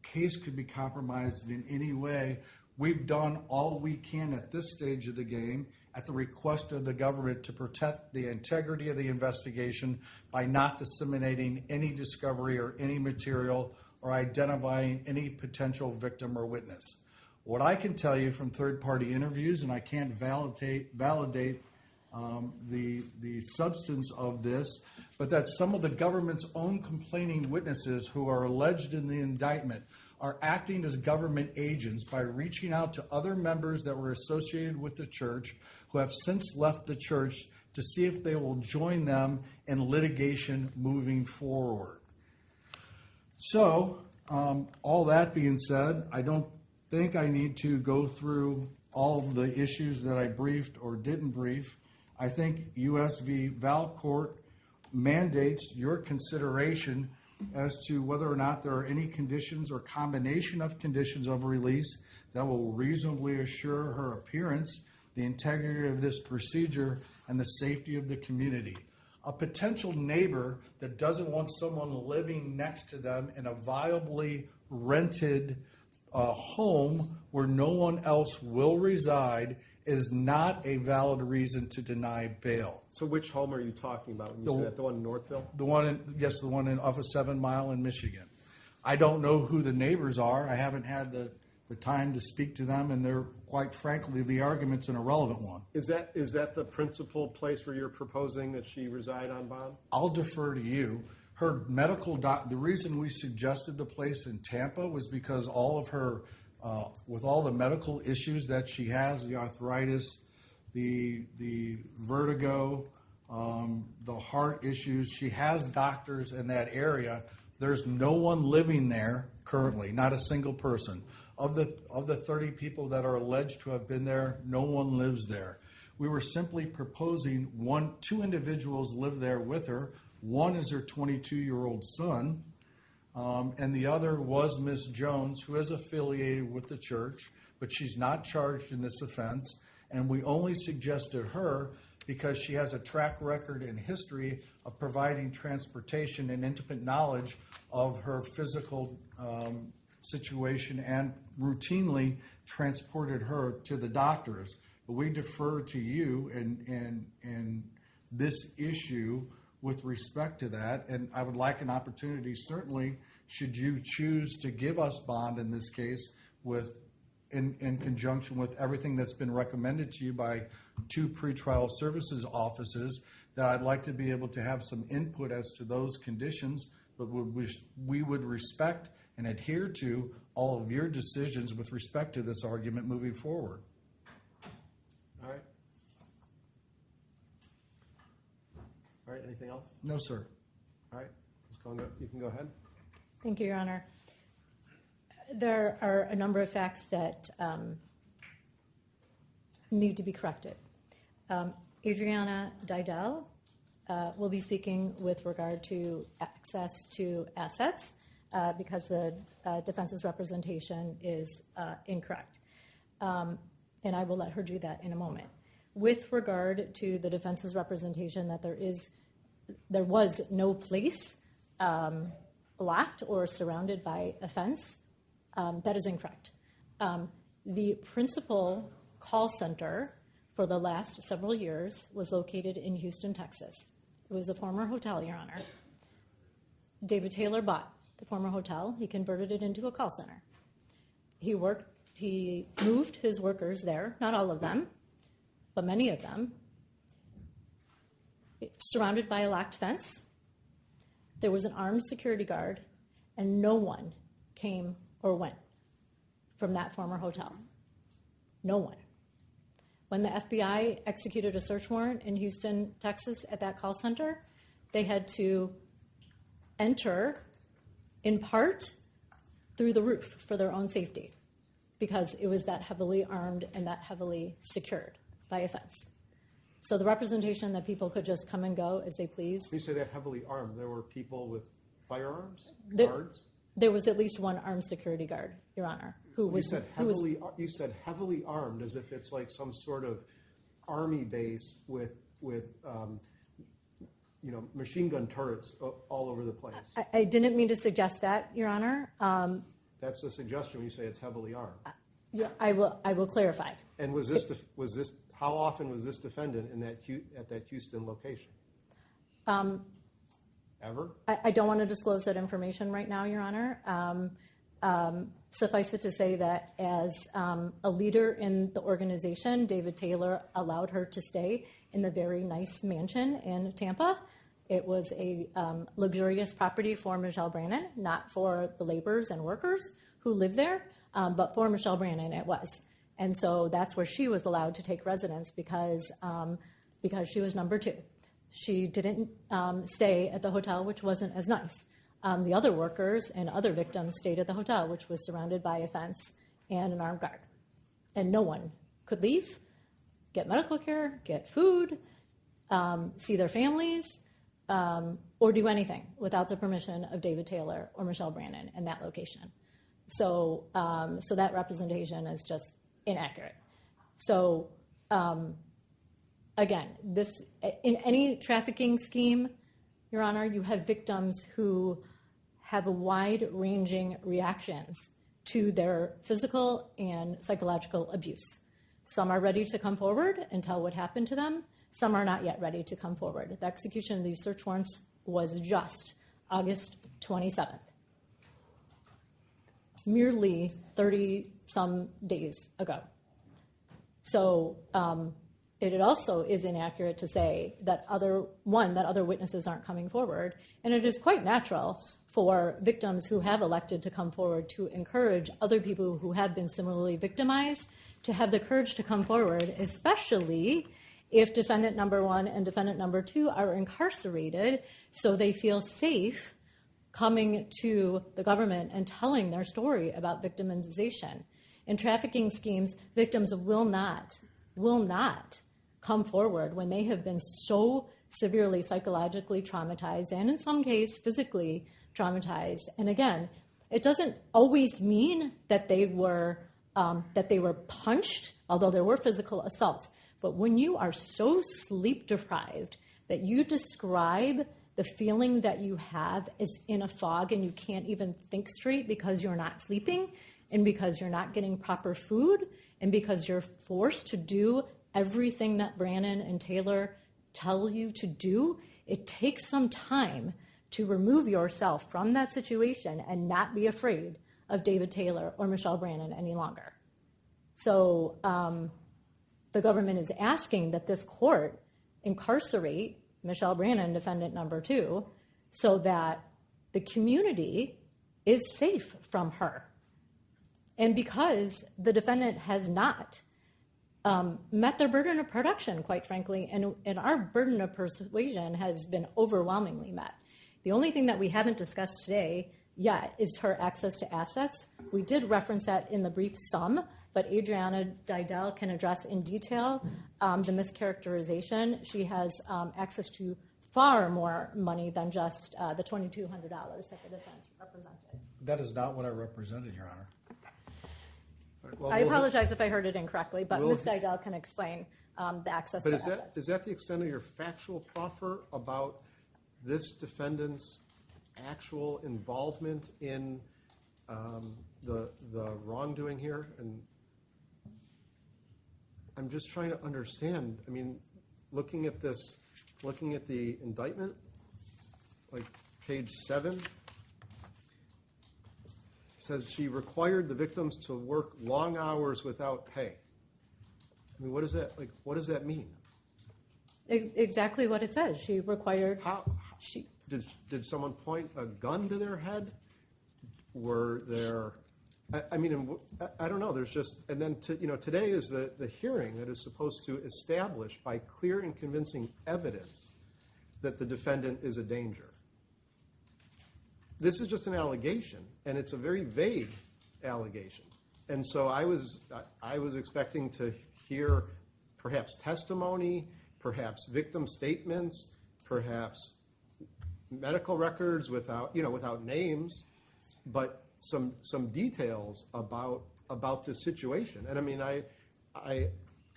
case could be compromised in any way, we've done all we can at this stage of the game at the request of the government to protect the integrity of the investigation by not disseminating any discovery or any material or identifying any potential victim or witness. What I can tell you from third-party interviews, and I can't validate the substance of this, but that some of the government's own complaining witnesses who are alleged in the indictment are acting as government agents by reaching out to other members that were associated with the church who have since left the church to see if they will join them in litigation moving forward. So, all that being said, I don't think I need to go through all of the issues that I briefed or didn't brief. I think U.S. v. Valcourt mandates your consideration as to whether or not there are any conditions or combination of conditions of release that will reasonably assure her appearance, the integrity of this procedure, and the safety of the community. A potential neighbor that doesn't want someone living next to them in a viably rented home where no one else will reside is not a valid reason to deny bail. So which home are you talking about when you say that? The one in Northville? The one in off of 7 Mile in Michigan. I don't know who the neighbors are. I haven't had the time to speak to them, and they're, quite frankly, the argument's an irrelevant one. Is that the principal place where you're proposing that she reside on bond? I'll defer to you. Her medical the reason we suggested the place in Tampa was because all of her, with all the medical issues that she has, the arthritis, the vertigo, the heart issues, she has doctors in that area. There's no one living there currently, not a single person. Of the 30 people that are alleged to have been there, no one lives there. We were simply proposing two individuals live there with her. One is her 22-year-old son, and the other was Miss Jones, who is affiliated with the church, but she's not charged in this offense. And we only suggested her because she has a track record and history of providing transportation and intimate knowledge of her physical situation, and routinely transported her to the doctors. But we defer to you in this issue with respect to that, and I would like an opportunity, certainly, should you choose to give us bond in this case, in conjunction with everything that's been recommended to you by 2 pretrial services offices, that I'd like to be able to have some input as to those conditions, but we would respect and adhere to all of your decisions with respect to this argument moving forward. All right. All right, anything else? No, sir. All right, Ms. Conga, you can go ahead. Thank you, Your Honor. There are a number of facts that need to be corrected. Adriana Didel will be speaking with regard to access to assets because the defense's representation is incorrect. And I will let her do that in a moment. With regard to the defense's representation that there was no place locked or surrounded by a fence, that is incorrect. The principal call center for the last several years was located in Houston, Texas. It was a former hotel, Your Honor. David Taylor bought the former hotel. He converted it into a call center. He moved his workers there, not all of them, but many of them. It's surrounded by a locked fence. There was an armed security guard, and no one came or went from that former hotel. No one. When the FBI executed a search warrant in Houston, Texas at that call center, they had to enter in part through the roof for their own safety because it was that heavily armed and that heavily secured by a fence. So the representation that people could just come and go as they please. You say that heavily armed. There were people with firearms, guards? There was at least one armed security guard, Your Honor, who was. You said heavily armed, as if it's like some sort of army base with machine gun turrets all over the place. I didn't mean to suggest that, Your Honor. That's the suggestion when you say it's heavily armed. I will clarify. And was this how often was this defendant at that Houston location? Ever? I don't want to disclose that information right now, Your Honor. Suffice it to say that as a leader in the organization, David Taylor allowed her to stay in the very nice mansion in Tampa. It was a luxurious property for Michelle Brannon, not for the laborers and workers who live there, but for Michelle Brannon it was. And so that's where she was allowed to take residence because she was number 2. She didn't stay at the hotel, which wasn't as nice. The other workers and other victims stayed at the hotel, which was surrounded by a fence and an armed guard. And no one could leave, get medical care, get food, see their families, or do anything without the permission of David Taylor or Michelle Brannon in that location. So that representation is just inaccurate. So, again, in any trafficking scheme, Your Honor, you have victims who have wide-ranging reactions to their physical and psychological abuse. Some are ready to come forward and tell what happened to them. Some are not yet ready to come forward. The execution of these search warrants was just August 27th, merely 30-some days ago. So it also is inaccurate to say that other witnesses aren't coming forward, and it is quite natural for victims who have elected to come forward to encourage other people who have been similarly victimized to have the courage to come forward, especially if defendant number 1 and defendant number 2 are incarcerated, so they feel safe coming to the government and telling their story about victimization. In trafficking schemes, victims will not come forward when they have been so severely psychologically traumatized and in some cases physically traumatized. And again, it doesn't always mean that they were punched, although there were physical assaults. But when you are so sleep deprived that you describe the feeling that you have as in a fog and you can't even think straight because you're not sleeping and because you're not getting proper food and because you're forced to do everything that Brannon and Taylor tell you to do, it takes some time to remove yourself from that situation and not be afraid of David Taylor or Michelle Brannon any longer. So the government is asking that this court incarcerate Michelle Brannon, defendant number 2, so that the community is safe from her. And because the defendant has not met their burden of production, quite frankly, and our burden of persuasion has been overwhelmingly met. The only thing that we haven't discussed today yet is her access to assets. We did reference that in the brief some, but Adriana Didel can address in detail the mischaracterization. She has access to far more money than just the $2,200 that the defense represented. That is not what I represented, Your Honor. Right, well, I apologize if I heard it incorrectly, but Ms. Didel can explain the access to assets. But is that the extent of your factual proffer about this defendant's actual involvement in the wrongdoing here? And I'm just trying to understand. I mean, looking at the indictment, like page 7, says she required the victims to work long hours without pay. I mean, what does that mean? Exactly what it says. She required. Did someone point a gun to their head? Were there? I mean, I don't know. There's just, and then today is the hearing that is supposed to establish by clear and convincing evidence that the defendant is a danger. This is just an allegation, and it's a very vague allegation. And so I was expecting to hear perhaps testimony, perhaps victim statements, perhaps medical records without names, but some details about this situation. And I mean, I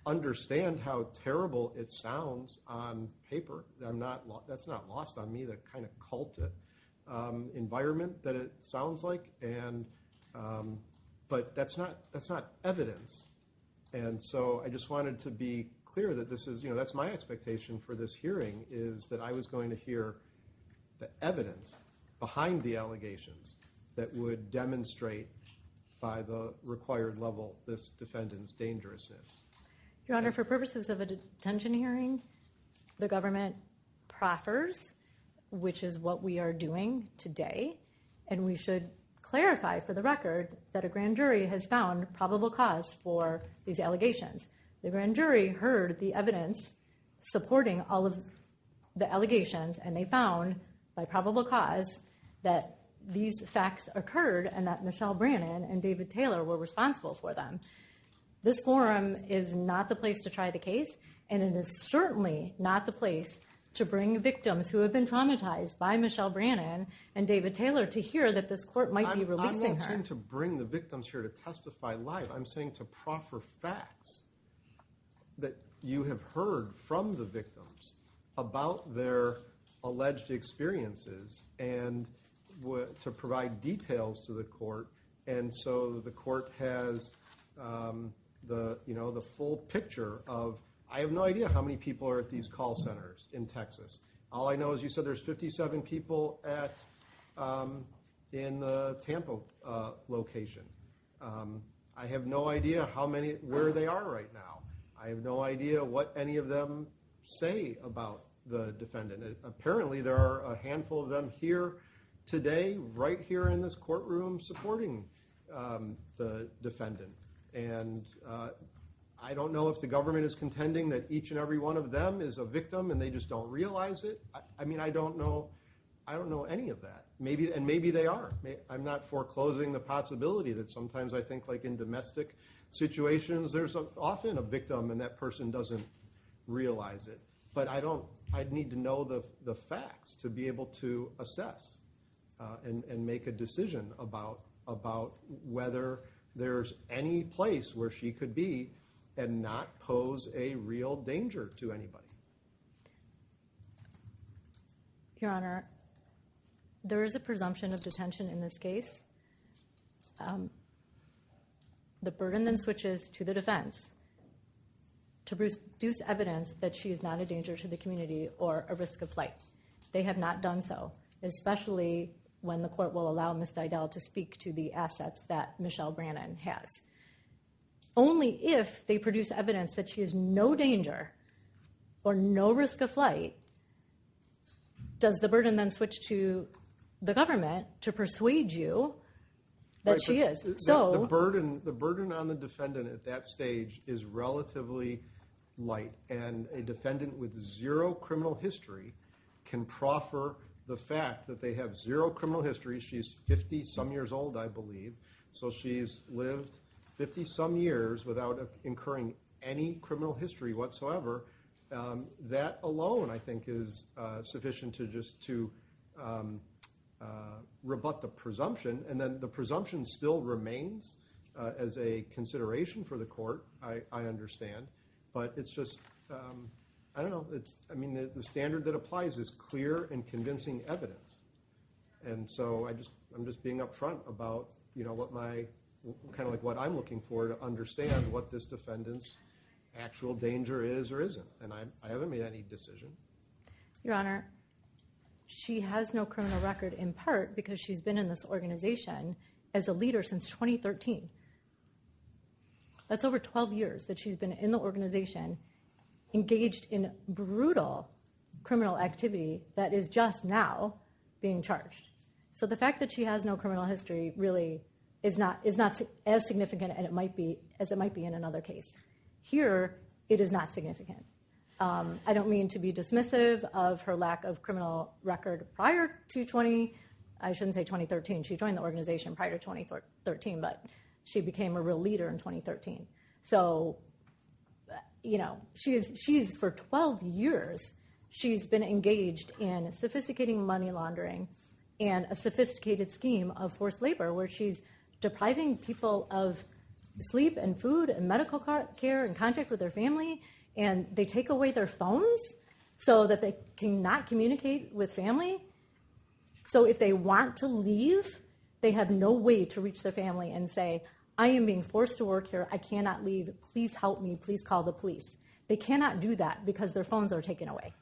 understand how terrible it sounds on paper. That's not lost on me, the kind of cult environment that it sounds like, but that's not evidence. And so I just wanted to be clear that this is, that's my expectation for this hearing, is that I was going to hear the evidence behind the allegations that would demonstrate by the required level this defendant's dangerousness. Your Honor, for purposes of a detention hearing, the government proffers, which is what we are doing today, and we should clarify for the record that a grand jury has found probable cause for these allegations. The grand jury heard the evidence supporting all of the allegations, and they found by probable cause that these facts occurred and that Michelle Brannon and David Taylor were responsible for them. This forum is not the place to try the case, and it is certainly not the place to bring victims who have been traumatized by Michelle Brannon and David Taylor to hear that this court might be releasing her. I'm not saying to bring the victims here to testify live. I'm saying to proffer facts that you have heard from the victims about their alleged experiences and to provide details to the court, and so the court has the full picture of. I have no idea how many people are at these call centers in Texas. All I know is you said there's 57 people at in the Tampa location. I have no idea where they are right now. I have no idea what any of them say about the defendant. Apparently, there are a handful of them here today, right here in this courtroom, supporting the defendant. And I don't know if the government is contending that each and every one of them is a victim and they just don't realize it. I don't know. I don't know any of that. Maybe they are. I'm not foreclosing the possibility that sometimes I think, like in domestic situations, there's often a victim and that person doesn't realize it. But I'd need to know the facts to be able to assess and make a decision about whether there's any place where she could be and not pose a real danger to anybody. Your Honor, there is a presumption of detention in this case. The burden then switches to the defense to produce evidence that she is not a danger to the community or a risk of flight. They have not done so, especially when the court will allow Ms. Didell to speak to the assets that Michelle Brannon has. Only if they produce evidence that she is no danger or no risk of flight does the burden then switch to the government to persuade you that she is. The burden on the defendant at that stage is relatively light, and a defendant with zero criminal history can proffer the fact that they have zero criminal history. She's 50-some years old, I believe, so she's lived 50-some years without incurring any criminal history whatsoever. That alone, I think, is sufficient to rebut the presumption, and then the presumption still remains as a consideration for the court, I understand, but it's just, I don't know, the standard that applies is clear and convincing evidence, and so I'm just being upfront about, what I'm looking for to understand what this defendant's actual danger is or isn't, and I haven't made any decision. Your Honor, she has no criminal record in part because she's been in this organization as a leader since 2013. That's over 12 years that she's been in the organization, engaged in brutal criminal activity that is just now being charged. So the fact that she has no criminal history really is not as significant as it might be in another case. Here, it is not significant. I don't mean to be dismissive of her lack of criminal record prior to I shouldn't say 2013. She joined the organization prior to 2013, but she became a real leader in 2013. So, she's for 12 years, she's been engaged in sophisticated money laundering and a sophisticated scheme of forced labor where she's depriving people of sleep and food and medical care and contact with their family, and they take away their phones so that they cannot communicate with family. So if they want to leave, they have no way to reach their family and say, I am being forced to work here, I cannot leave, please help me, please call the police. They cannot do that because their phones are taken away.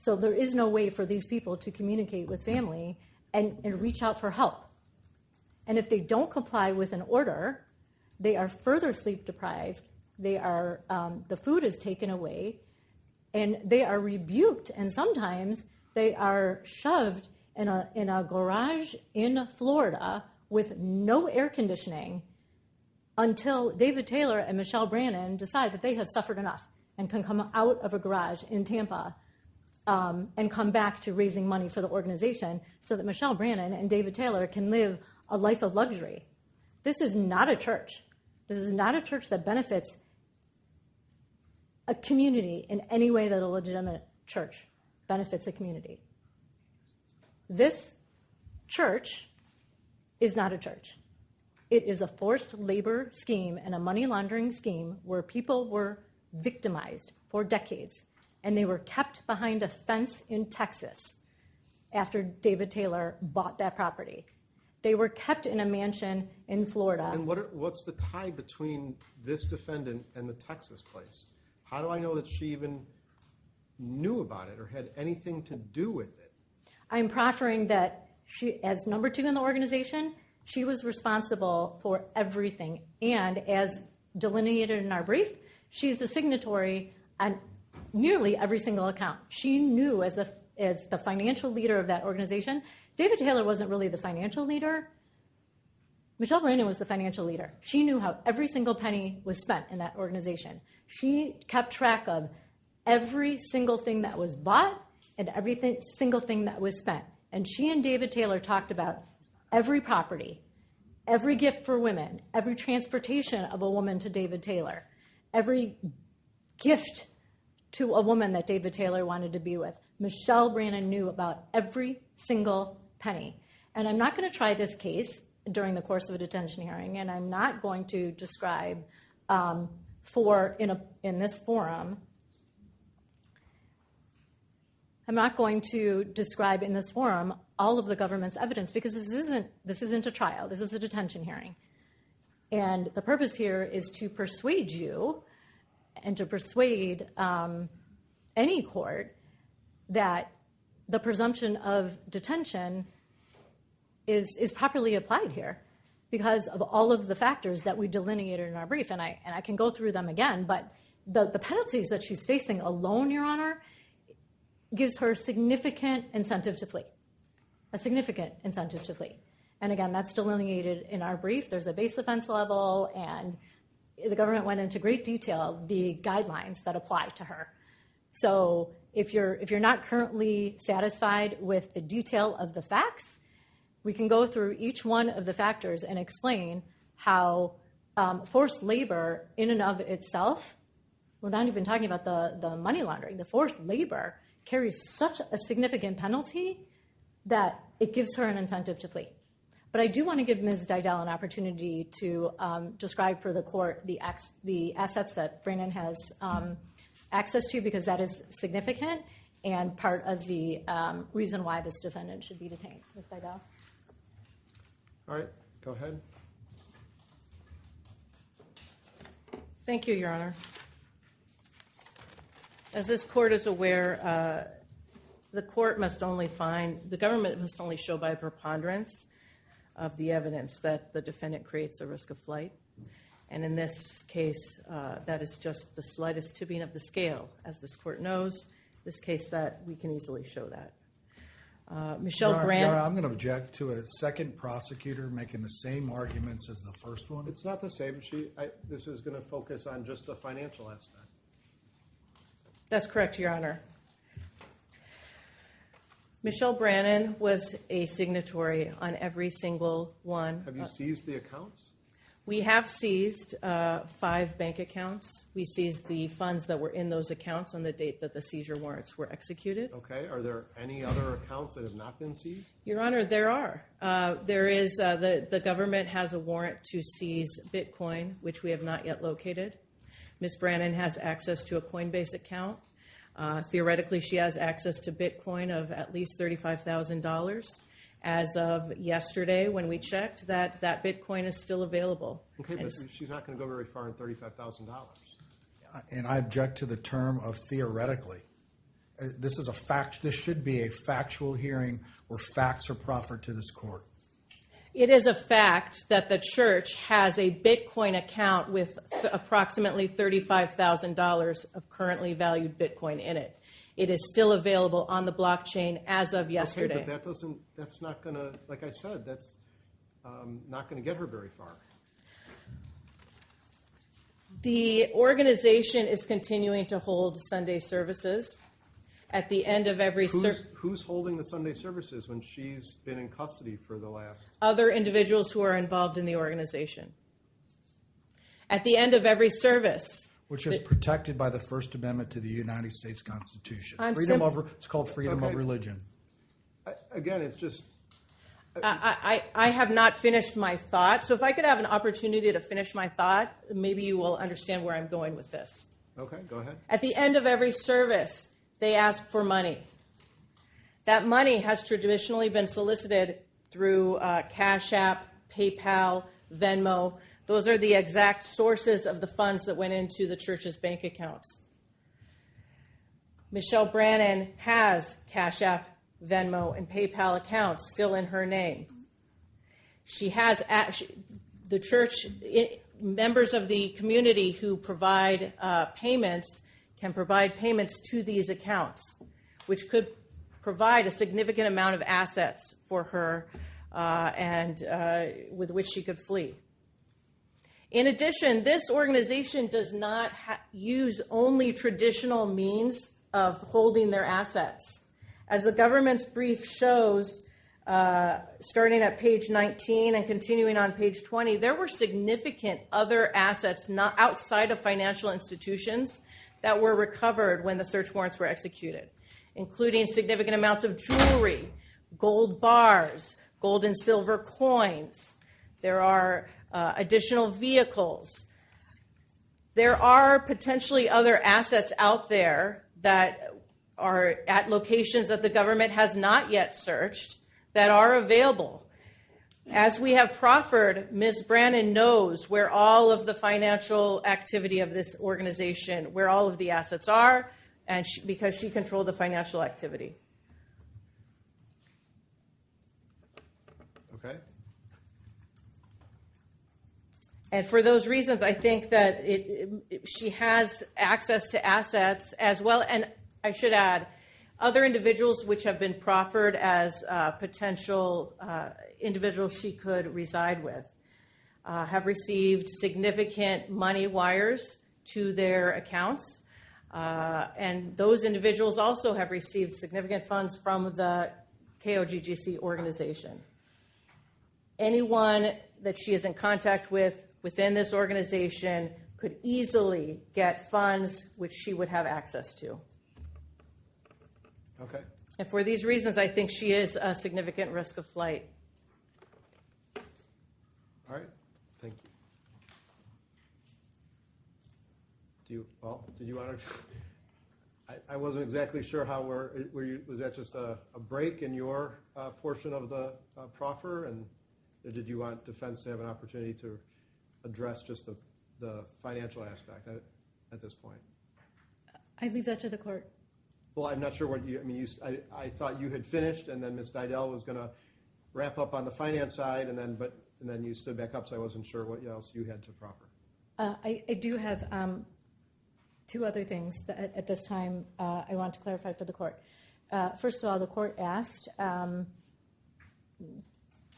So there is no way for these people to communicate with family and reach out for help. And if they don't comply with an order, they are further sleep deprived, they are, the food is taken away, and they are rebuked, and sometimes they are shoved in a garage in Florida with no air conditioning until David Taylor and Michelle Brannon decide that they have suffered enough and can come out of a garage in Tampa and come back to raising money for the organization so that Michelle Brannon and David Taylor can live a life of luxury. This is not a church. This is not a church that benefits a community in any way that a legitimate church benefits a community. This church is not a church. It is a forced labor scheme and a money laundering scheme where people were victimized for decades, and they were kept behind a fence in Texas after David Taylor bought that property. They were kept in a mansion in Florida. And what's the tie between this defendant and the Texas place? How do I know that she even knew about it or had anything to do with it? I'm proffering that she, as number 2 in the organization, she was responsible for everything. And as delineated in our brief, she's the signatory on nearly every single account. She knew as the financial leader of that organization. David Taylor wasn't really the financial leader. Michelle Brannon was the financial leader. She knew how every single penny was spent in that organization. She kept track of every single thing that was bought and every single thing that was spent. And she and David Taylor talked about every property, every gift for women, every transportation of a woman to David Taylor, every gift to a woman that David Taylor wanted to be with. Michelle Brannon knew about every single penny. And I'm not going to try this case during the course of a detention hearing, and I'm not going to describe in this forum. I'm not going to describe in this forum all of the government's evidence because this isn't a trial. This is a detention hearing. And the purpose here is to persuade you and to persuade any court that the presumption of detention is properly applied here because of all of the factors that we delineated in our brief. And I can go through them again, but the penalties that she's facing alone, Your Honor, gives her significant incentive to flee, a significant incentive to flee. And again, that's delineated in our brief. There's a base offense level, and the government went into great detail the guidelines that apply to her. So if you're not currently satisfied with the detail of the facts, we can go through each one of the factors and explain how forced labor in and of itself, we're not even talking about the money laundering, the forced labor carries such a significant penalty that it gives her an incentive to flee. But I do want to give Ms. Dydell an opportunity to describe for the court the assets that Brannon has access to, because that is significant and part of the reason why this defendant should be detained. Ms. Dydell. All right, go ahead. Thank you, Your Honor. As this court is aware, the government must only show by preponderance of the evidence that the defendant creates a risk of flight. And in this case, that is just the slightest tipping of the scale. As this court knows, this case that we can easily show that. Michelle Brannon. I'm going to object to a second prosecutor making the same arguments as the first one. It's not the same. This is going to focus on just the financial aspect. That's correct, Your Honor. Michelle Brannon was a signatory on every single one. Have you seized the accounts? We have seized 5 bank accounts. We seized the funds that were in those accounts on the date that the seizure warrants were executed. Okay. Are there any other accounts that have not been seized? Your Honor, there are. There is the government has a warrant to seize Bitcoin, which we have not yet located. Ms. Brannon has access to a Coinbase account. Theoretically, she has access to Bitcoin of at least $35,000. As of yesterday, when we checked, that Bitcoin is still available. Okay, but she's not going to go very far in $35,000. And I object to the term of theoretically. This is a fact. This should be a factual hearing where facts are proffered to this court. It is a fact that the church has a Bitcoin account with approximately $35,000 of currently valued Bitcoin in it. It is still available on the blockchain as of yesterday. Okay, but that's not going to, like I said, that's not going to get her very far. The organization is continuing to hold Sunday services. At the end of every Who's holding the Sunday services when she's been in custody for the last? Other individuals who are involved in the organization. At the end of every service. Which is protected by the First Amendment to the United States Constitution. It's called freedom of religion. Again, it's just... I have not finished my thought. So if I could have an opportunity to finish my thought, maybe you will understand where I'm going with this. Okay, go ahead. At the end of every service, they ask for money. That money has traditionally been solicited through Cash App, PayPal, Venmo. Those are the exact sources of the funds that went into the church's bank accounts. Michelle Brannon has Cash App, Venmo, and PayPal accounts still in her name. She has the church, members of the community who provide payments can provide payments to these accounts, which could provide a significant amount of assets for her and with which she could flee. In addition, this organization does not use only traditional means of holding their assets. As the government's brief shows, starting at page 19 and continuing on page 20, there were significant other assets not outside of financial institutions that were recovered when the search warrants were executed, including significant amounts of jewelry, gold bars, gold and silver coins. There are additional vehicles. There are potentially other assets out there that are at locations that the government has not yet searched that are available. As we have proffered, Ms. Brannon knows where all of the financial activity of this organization, where all of the assets are, and because she controlled the financial activity. Okay. And for those reasons, I think that she has access to assets as well. And I should add, other individuals which have been proffered as potential individuals she could reside with have received significant money wires to their accounts. And those individuals also have received significant funds from the KOGGC organization. Anyone that she is in contact with within this organization could easily get funds which she would have access to. Okay. And for these reasons, I think she is a significant risk of flight. All right. Thank you. Did you want to? I wasn't exactly sure how was that just a break in your portion of the proffer, and did you want defense to have an opportunity to address just the financial aspect at this point? I leave that to the court. Well, I'm not sure what I thought you had finished, and then Ms. Didell was going to wrap up on the finance side, and then you stood back up, so I wasn't sure what else you had to proffer. I do have two other things that at this time I want to clarify for the court. First of all, the court asked a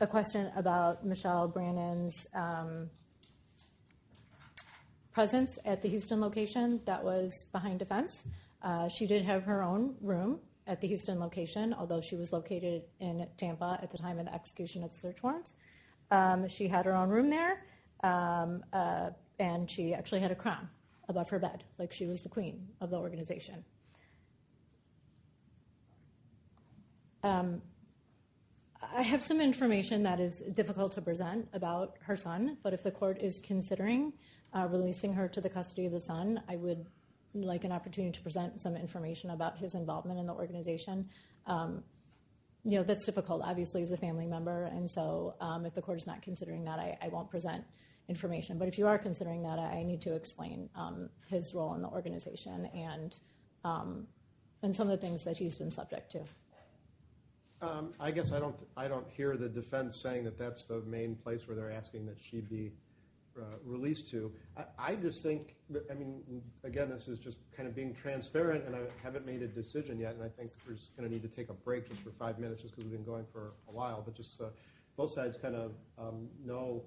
question about Michelle Brannon's presence at the Houston location that was behind defense. She did have her own room at the Houston location, although she was located in Tampa at the time of the execution of the search warrants. She had her own room there, and she actually had a crown above her bed, like she was the queen of the organization. I have some information that is difficult to present about her son, but if the court is considering releasing her to the custody of the son, I would like an opportunity to present some information about his involvement in the organization. That's difficult, obviously, as a family member, and so if the court is not considering that, I won't present information. But if you are considering that, I need to explain his role in the organization and some of the things that he's been subject to. I guess I don't hear the defense saying that that's the main place where they're asking that she be released to. I just think, again, this is just kind of being transparent, and I haven't made a decision yet, and I think we're just going to need to take a break just for 5 minutes just because we've been going for a while, but just both sides kind of know,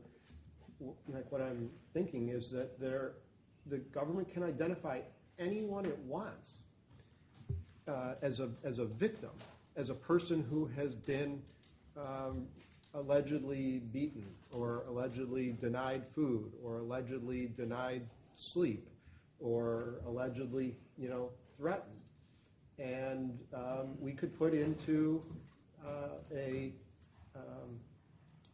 like what I'm thinking is that the government can identify anyone it wants as a victim, as a person who has been allegedly beaten or allegedly denied food or allegedly denied sleep or allegedly, threatened. And we could put into a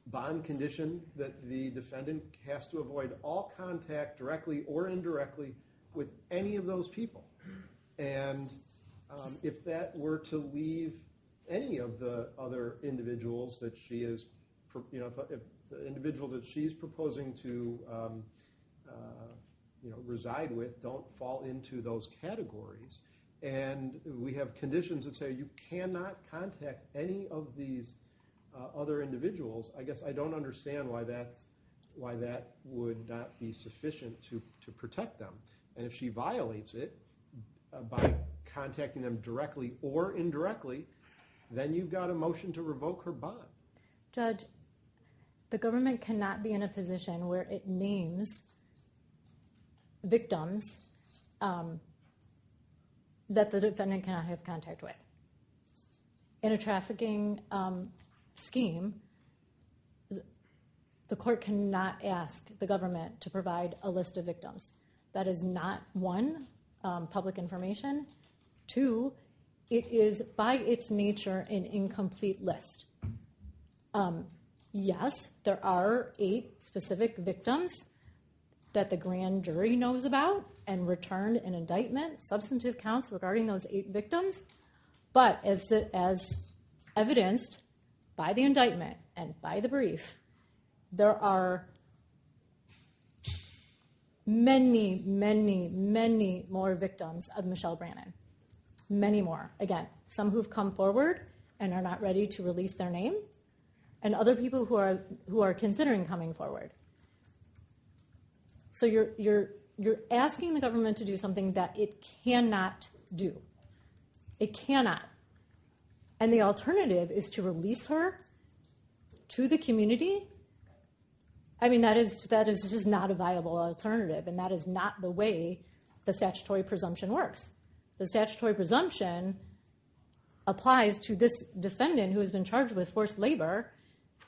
bond condition that the defendant has to avoid all contact directly or indirectly with any of those people. And if that were to leave any of the other individuals that she is, if the individual that she's proposing to, reside with don't fall into those categories. And we have conditions that say you cannot contact any of these other individuals. I guess I don't understand why that would not be sufficient to protect them. And if she violates it by contacting them directly or indirectly, then you've got a motion to revoke her bond. Judge, the government cannot be in a position where it names victims that the defendant cannot have contact with. In a trafficking scheme, the court cannot ask the government to provide a list of victims. That is not, one, public information. Two, it is by its nature an incomplete list. Yes, there are 8 specific victims that the grand jury knows about and returned an indictment, substantive counts regarding those 8 victims. But as evidenced by the indictment and by the brief, there are many, many, many more victims of Michelle Brannon. Many more. Again, some who've come forward and are not ready to release their name, and other people who are considering coming forward. So you're asking the government to do something that it cannot do. It cannot. And the alternative is to release her to the community. I mean, that is just not a viable alternative, and that is not the way the statutory presumption works. The statutory presumption applies to this defendant who has been charged with forced labor,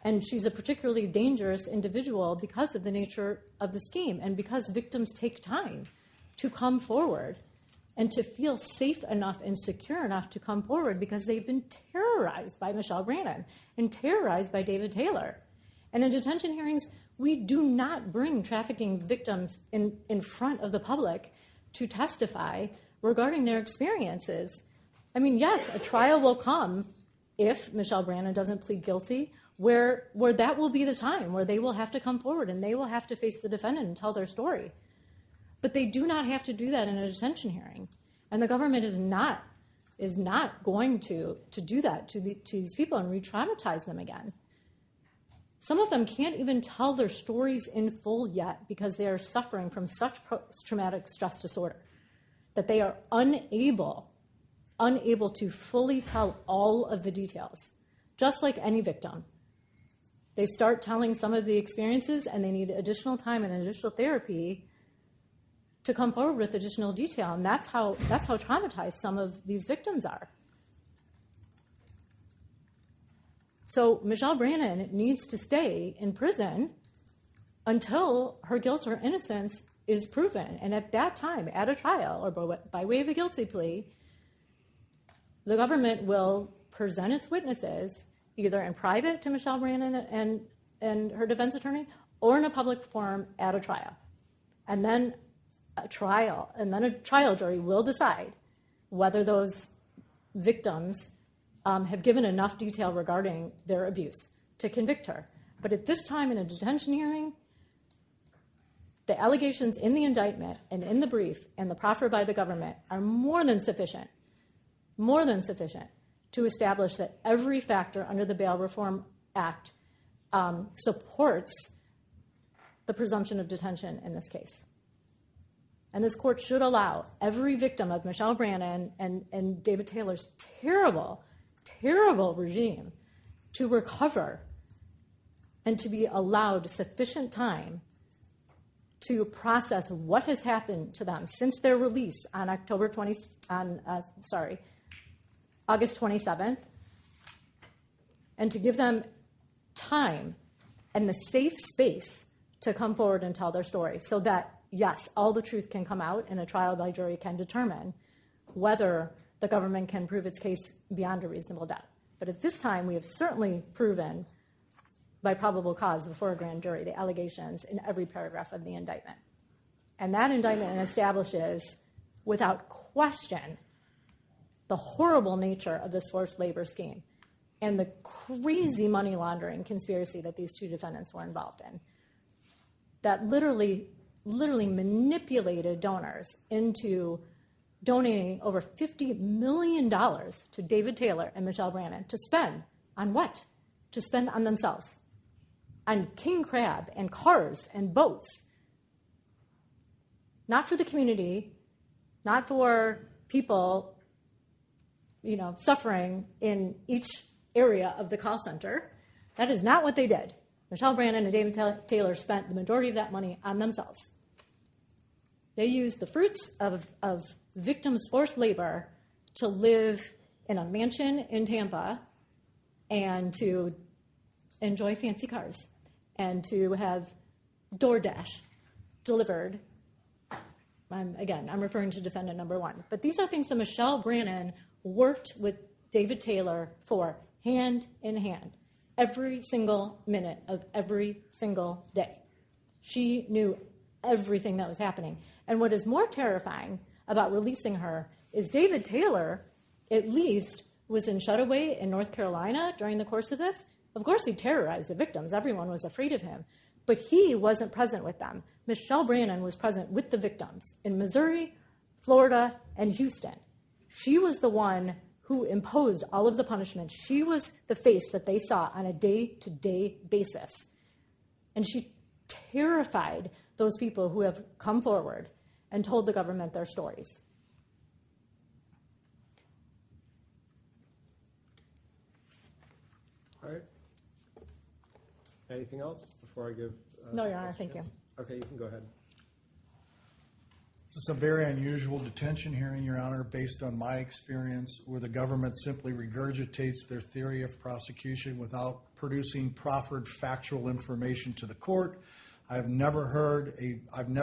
and she's a particularly dangerous individual because of the nature of the scheme and because victims take time to come forward and to feel safe enough and secure enough to come forward because they've been terrorized by Michelle Brannon and terrorized by David Taylor. And in detention hearings, we do not bring trafficking victims in front of the public to testify regarding their experiences. I mean, yes, a trial will come if Michelle Brannon doesn't plead guilty, where that will be the time where they will have to come forward and they will have to face the defendant and tell their story. But they do not have to do that in a detention hearing. And the government is not going to do that to these people and re-traumatize them again. Some of them can't even tell their stories in full yet because they are suffering from such post-traumatic stress disorder that they are unable to fully tell all of the details, just like any victim. They start telling some of the experiences and they need additional time and additional therapy to come forward with additional detail, and that's how traumatized some of these victims are. So Michelle Brannon needs to stay in prison until her guilt or innocence is proven. And at that time, at a trial or by way of a guilty plea, the government will present its witnesses either in private to Michelle Brannon and her defense attorney or in a public forum at a trial. And then a trial jury will decide whether those victims have given enough detail regarding their abuse to convict her. But at this time in a detention hearing, the allegations in the indictment and in the brief and the proffer by the government are more than sufficient to establish that every factor under the Bail Reform Act supports the presumption of detention in this case. And this court should allow every victim of Michelle Brannon and David Taylor's terrible, terrible regime to recover and to be allowed sufficient time to process what has happened to them since their release on August 27th, and to give them time and the safe space to come forward and tell their story so that, yes, all the truth can come out and a trial by jury can determine whether the government can prove its case beyond a reasonable doubt. But at this time, we have certainly proven by probable cause before a grand jury the allegations in every paragraph of the indictment. And that indictment establishes, without question, the horrible nature of this forced labor scheme and the crazy money laundering conspiracy that these two defendants were involved in, that literally manipulated donors into donating over $50 million to David Taylor and Michelle Brannon to spend on what? To spend on themselves, on king crab and cars and boats. Not for the community, not for people, suffering in each area of the call center. That is not what they did. Michelle Brannon and David Taylor spent the majority of that money on themselves. They used the fruits of victims' forced labor to live in a mansion in Tampa and to enjoy fancy cars and to have DoorDash delivered. I'm referring to defendant number one. But these are things that Michelle Brannon worked with David Taylor for hand in hand every single minute of every single day. She knew everything that was happening. And what is more terrifying about releasing her is David Taylor, at least, was in Shutaway in North Carolina during the course of this. Of course, he terrorized the victims. Everyone was afraid of him. But he wasn't present with them. Michelle Brannon was present with the victims in Missouri, Florida, and Houston. She was the one who imposed all of the punishment. She was the face that they saw on a day-to-day basis. And she terrified those people who have come forward and told the government their stories. All right. Anything else before I give? No, Your Honor, thank you. Okay, you can go ahead. It's a very unusual detention hearing, Your Honor, based on my experience, where the government simply regurgitates their theory of prosecution without producing proffered factual information to the court. I've never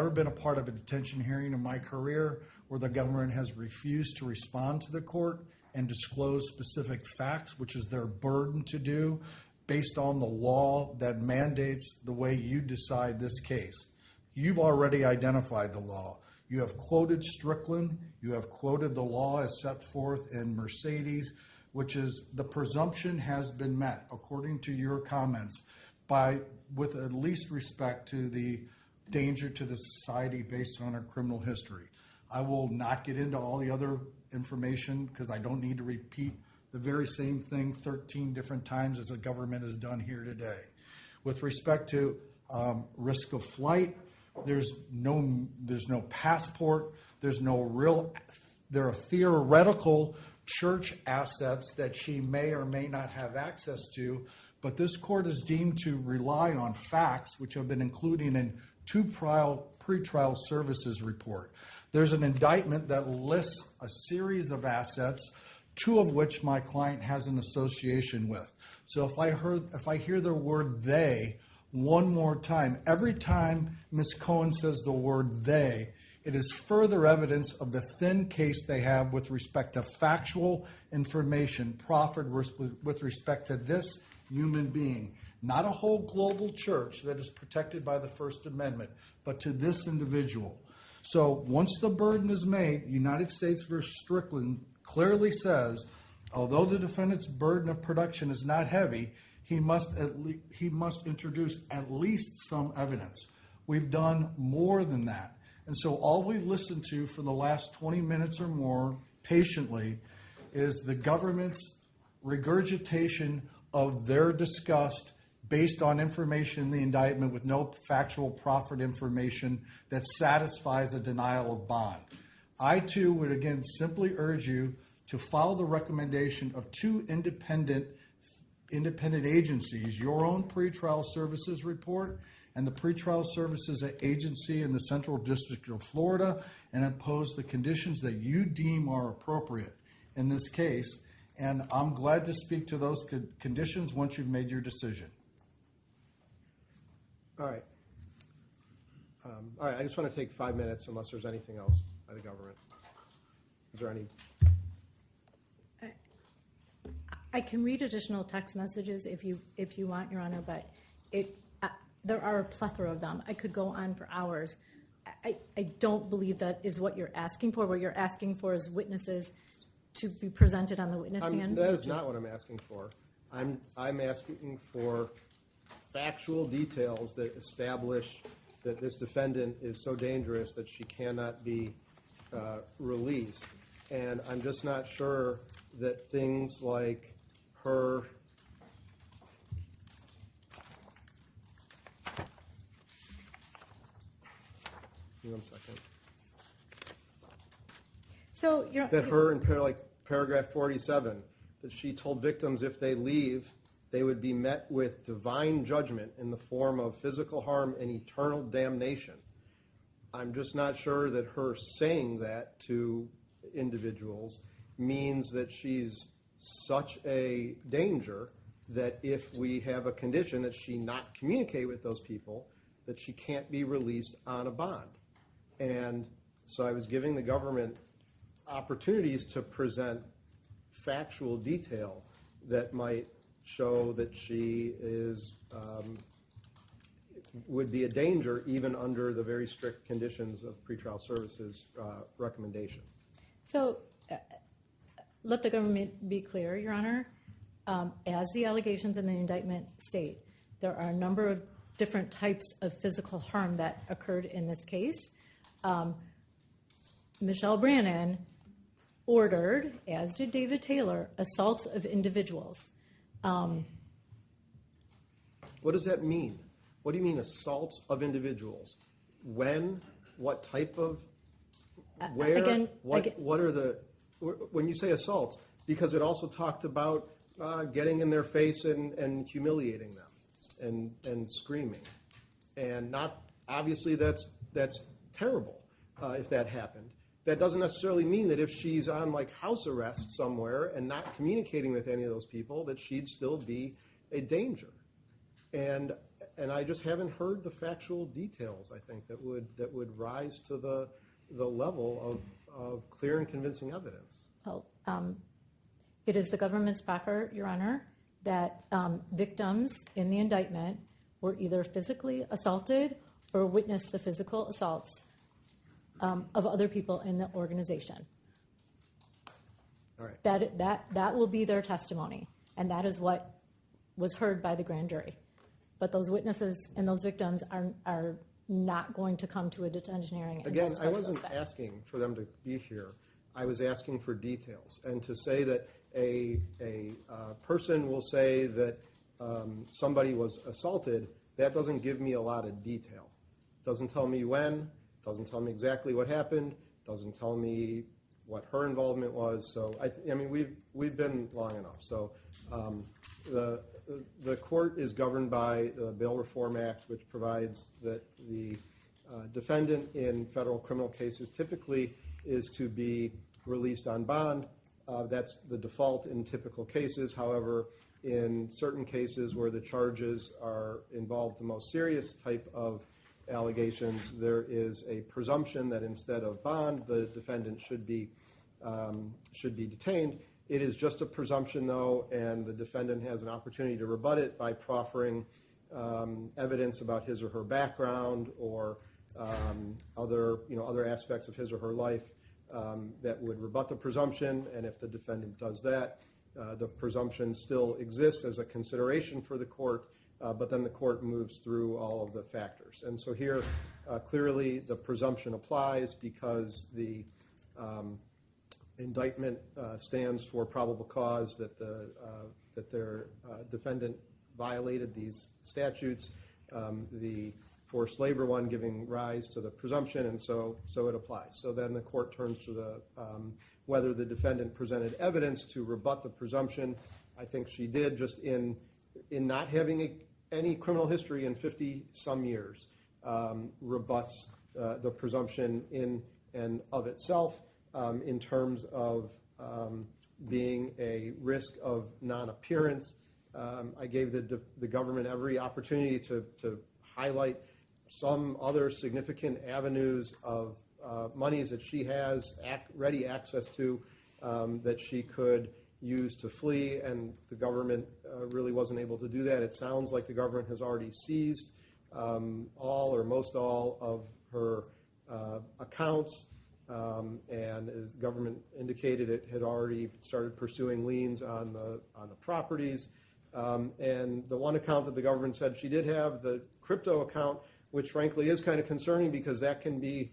been a part of a detention hearing in my career where the government has refused to respond to the court and disclose specific facts, which is their burden to do based on the law that mandates the way you decide this case. You've already identified the law. You have quoted Strickland. You have quoted the law as set forth in Mercedes, which is the presumption has been met, according to your comments, with at least respect to the danger to the society based on our criminal history. I will not get into all the other information because I don't need to repeat the very same thing 13 different times as the government has done here today. With respect to risk of flight, there's no passport. There are theoretical church assets that she may or may not have access to, but this court is deemed to rely on facts which have been included in two pretrial services report. There's an indictment that lists a series of assets, two of which my client has an association with. So if I hear the word they one more time, every time Ms. Cohen says the word they, it is further evidence of the thin case they have with respect to factual information proffered with respect to this human being. Not a whole global church that is protected by the First Amendment, but to this individual. So once the burden is made, United States v. Strickland clearly says, although the defendant's burden of production is not heavy, he must introduce at least some evidence. We've done more than that. And so all we've listened to for the last 20 minutes or more patiently is the government's regurgitation of their disgust based on information in the indictment with no factual proffered information that satisfies a denial of bond. I, too, would again simply urge you to follow the recommendation of two independent agencies, your own pretrial services report and the pretrial services agency in the Central District of Florida, and impose the conditions that you deem are appropriate in this case. And I'm glad to speak to those conditions once you've made your decision. All right. I just want to take 5 minutes unless there's anything else by the government. Is there any? I can read additional text messages if you want, Your Honor, but there are a plethora of them. I could go on for hours. I don't believe that is what you're asking for. What you're asking for is witnesses to be presented on the witness stand. That is not what I'm asking for. I'm asking for factual details that establish that this defendant is so dangerous that she cannot be released. And I'm just not sure that things like her one second. So you're, That her in paragraph 47, that she told victims if they leave, they would be met with divine judgment in the form of physical harm and eternal damnation. I'm just not sure that her saying that to individuals means that she's such a danger that if we have a condition that she not communicate with those people, that she can't be released on a bond. And so I was giving the government opportunities to present factual detail that might show that she is would be a danger even under the very strict conditions of pretrial services recommendation. So let the government be clear, Your Honor. As the allegations in the indictment state, there are a number of different types of physical harm that occurred in this case. Michelle Brannon ordered, as did David Taylor, assaults of individuals. What does that mean? What do you mean assaults of individuals? When? What type of? Where? What are the? When you say assaults, because it also talked about getting in their face and humiliating them and screaming, and not obviously that's terrible if that happened. That doesn't necessarily mean that if she's on like house arrest somewhere and not communicating with any of those people, that she'd still be a danger. And I just haven't heard the factual details, I think, that would rise to the level of clear and convincing evidence. Well, it is the government's proffer, Your Honor, that victims in the indictment were either physically assaulted or witnessed the physical assaults of other people in the organization. All right. That will be their testimony, and that is what was heard by the grand jury. But those witnesses and those victims are not going to come to a detention hearing. Again, I wasn't asking for them to be here. I was asking for details. And to say that a person will say that somebody was assaulted, that doesn't give me a lot of detail. Doesn't tell me when, doesn't tell me exactly what happened, doesn't tell me what her involvement was. So, I mean, we've been long enough. So the court is governed by the Bail Reform Act, which provides that the defendant in federal criminal cases typically is to be released on bond. That's the default in typical cases. However, in certain cases where the charges are involved the most serious type of allegations, there is a presumption that instead of bond, the defendant should be detained. It is just a presumption, though, and the defendant has an opportunity to rebut it by proffering evidence about his or her background or other aspects of his or her life that would rebut the presumption. And if the defendant does that, the presumption still exists as a consideration for the court, but then the court moves through all of the factors. And so here, clearly, the presumption applies because the indictment stands for probable cause that their defendant violated these statutes. The forced labor one giving rise to the presumption, and so it applies. So then the court turns to the whether the defendant presented evidence to rebut the presumption. I think she did, just in not having any criminal history in 50-some years, rebuts the presumption in and of itself. In terms of being a risk of non-appearance, I gave the government every opportunity to highlight some other significant avenues of monies that she has ready access to that she could use to flee, and the government really wasn't able to do that. It sounds like the government has already seized all or most all of her accounts. And as the government indicated, it had already started pursuing liens on the properties. And the one account that the government said she did have, the crypto account, which frankly is kind of concerning because that can be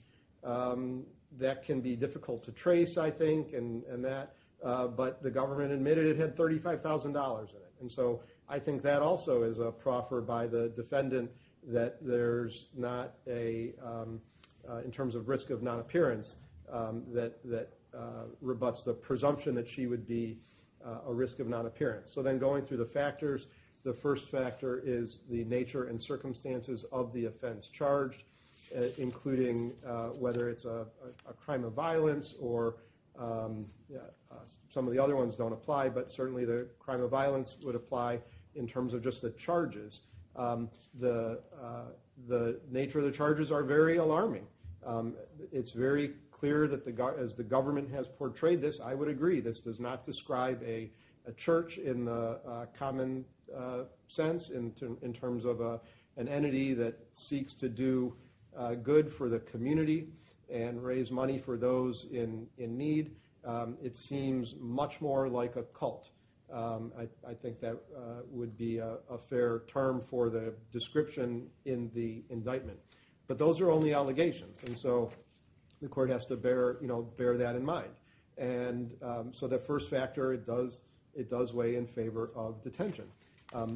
difficult to trace, I think, and that. But the government admitted it had $35,000 in it. And so I think that also is a proffer by the defendant that there's not a, in terms of risk of non-appearance, that rebuts the presumption that she would be a risk of non-appearance. So then going through the factors, the first factor is the nature and circumstances of the offense charged, including whether it's a crime of violence or some of the other ones don't apply, but certainly the crime of violence would apply in terms of just the charges. The nature of the charges are very alarming. It's very clear that as the government has portrayed this, I would agree, this does not describe a church in the common sense in terms of an entity that seeks to do good for the community and raise money for those in need. It seems much more like a cult. I think that would be a fair term for the description in the indictment. But those are only allegations, and so the court has to bear that in mind. And so the first factor, it does weigh in favor of detention.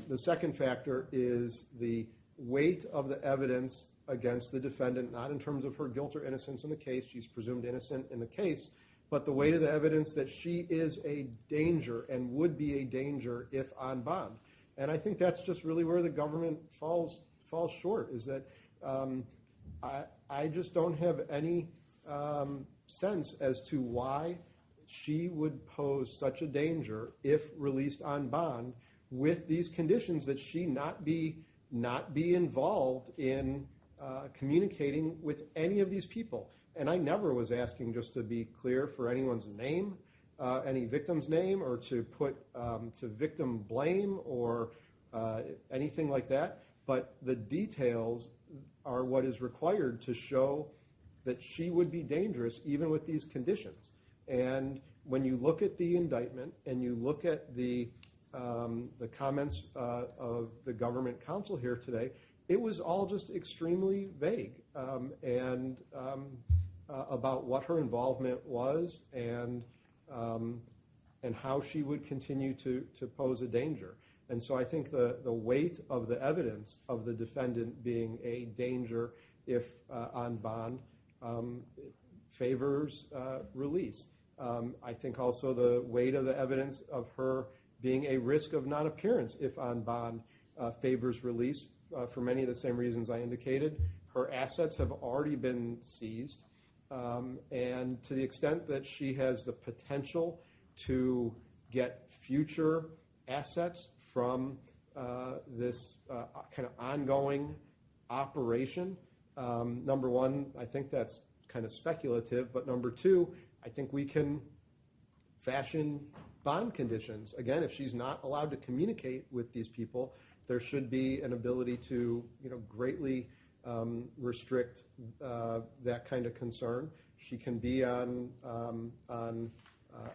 The second factor is the weight of the evidence against the defendant, not in terms of her guilt or innocence in the case. She's presumed innocent in the case, but the weight of the evidence that she is a danger and would be a danger if on bond. And I think that's just really where the government falls short, is that I just don't have any sense as to why she would pose such a danger if released on bond with these conditions that she not be involved in communicating with any of these people. And I never was asking, just to be clear, for anyone's name, any victim's name, or to put to victim blame or anything like that. But the details are what is required to show that she would be dangerous even with these conditions. And when you look at the indictment and you look at the comments of the government counsel here today, it was all just extremely vague and about what her involvement was and how she would continue to pose a danger. And so I think the weight of the evidence of the defendant being a danger if on bond favors release. I think also the weight of the evidence of her being a risk of non-appearance if on bond favors release for many of the same reasons I indicated. Her assets have already been seized, and to the extent that she has the potential to get future assets from this kind of ongoing operation, number one, I think that's kind of speculative, but number two, I think we can fashion bond conditions. Again, if she's not allowed to communicate with these people, there should be an ability to greatly restrict that kind of concern. She can be on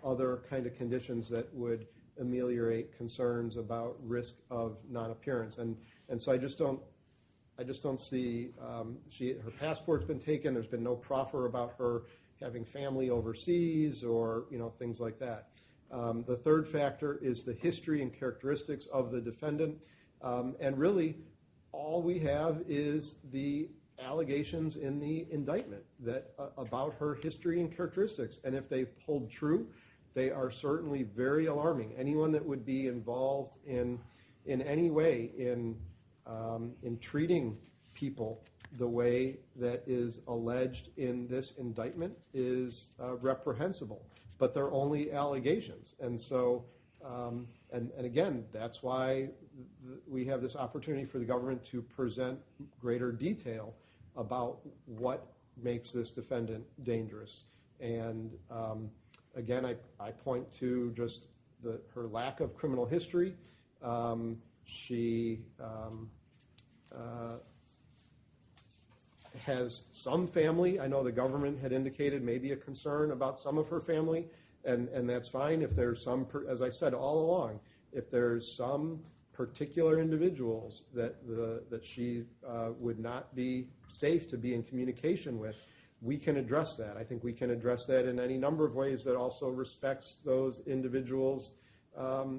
other kind of conditions that would ameliorate concerns about risk of non-appearance. And so I just don't see her passport's been taken. There's been no proffer about her having family overseas or things like that. The third factor is the history and characteristics of the defendant. And really, all we have is the allegations in the indictment that about her history and characteristics. And if they hold true, they are certainly very alarming. Anyone that would be involved in any way in treating people the way that is alleged in this indictment is reprehensible. But they're only allegations. And so, and again, that's why we have this opportunity for the government to present greater detail about what makes this defendant dangerous. And again, I point to just her lack of criminal history. She has some family. I know the government had indicated maybe a concern about some of her family, and that's fine if there's some, as I said all along, if there's some particular individuals that she would not be safe to be in communication with, we can address that. I think we can address that in any number of ways that also respects those individuals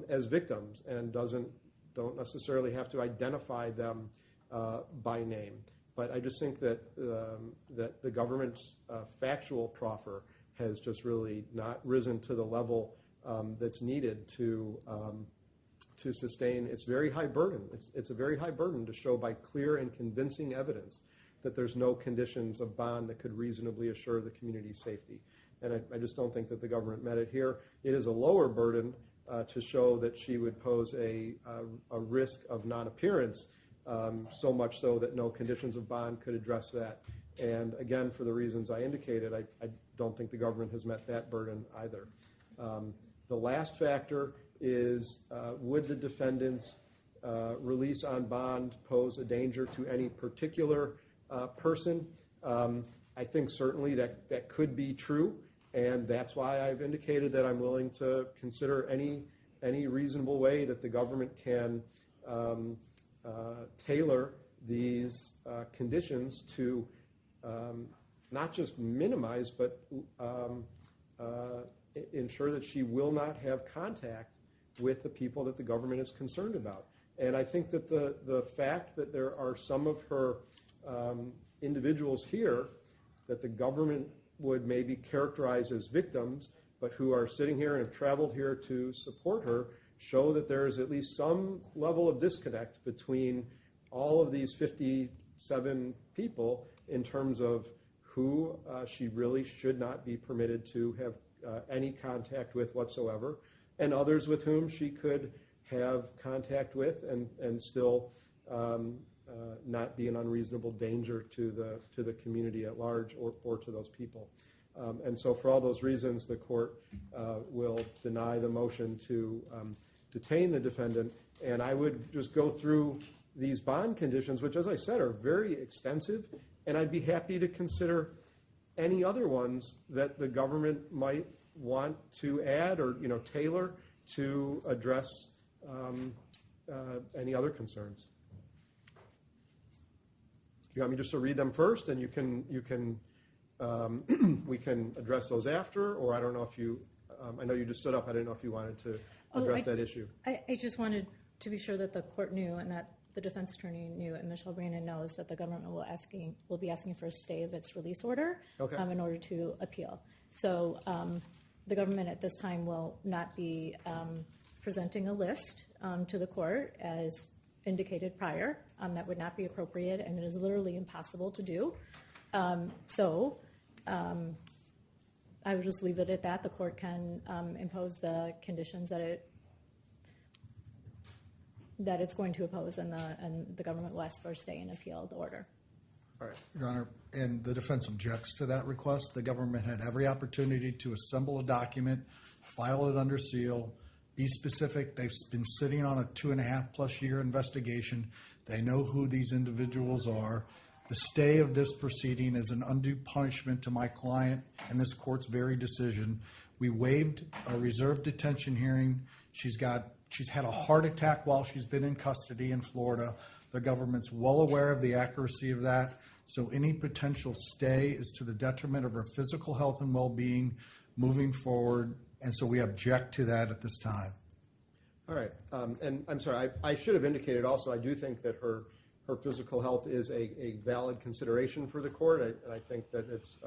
as victims and don't necessarily have to identify them by name. But I just think that the government's factual proffer has just really not risen to the level that's needed to sustain its very high burden. It's a very high burden to show by clear and convincing evidence that there's no conditions of bond that could reasonably assure the community's safety. And I just don't think that the government met it here. It is a lower burden to show that she would pose a risk of non-appearance, so much so that no conditions of bond could address that. And again, for the reasons I indicated, I don't think the government has met that burden either. The last factor is, would the defendant's release on bond pose a danger to any particular person? I think certainly that could be true, and that's why I've indicated that I'm willing to consider any reasonable way that the government can tailor these conditions to not just minimize, but ensure that she will not have contact with the people that the government is concerned about. And I think that the fact that there are some of her individuals here that the government would maybe characterize as victims, but who are sitting here and have traveled here to support her, show that there is at least some level of disconnect between all of these 57 people in terms of who she really should not be permitted to have any contact with whatsoever, and others with whom she could have contact with and still not be an unreasonable danger to the community at large or to those people. And so for all those reasons, the court will deny the motion to detain the defendant. And I would just go through these bond conditions, which, as I said, are very extensive, and I'd be happy to consider any other ones that the government might want to add or tailor to address any other concerns. You want me just to read them first, and you can we can address those after, or I don't know if you. I know you just stood up. I didn't know if you wanted to address that issue. I just wanted to be sure that the court knew and that the defense attorney knew, and Michelle Brannon knows that the government will be asking for a stay of its release order in order to appeal. So the government at this time will not be presenting a list to the court as indicated prior. That would not be appropriate, and it is literally impossible to do. So I would just leave it at that. The court can impose the conditions that it's going to impose, and the government will ask for a stay and appeal the order. All right. Your Honor, and the defense objects to that request. The government had every opportunity to assemble a document, file it under seal, be specific. They've been sitting on a 2.5+ year investigation. They know who these individuals are. The stay of this proceeding is an undue punishment to my client and this court's very decision. We waived a reserved detention hearing. She's had a heart attack while she's been in custody in Florida. The government's well aware of the accuracy of that. So any potential stay is to the detriment of her physical health and well-being moving forward. And so we object to that at this time. All right. And I'm sorry, I should have indicated also, I do think that her physical health is a valid consideration for the court. I think that it's,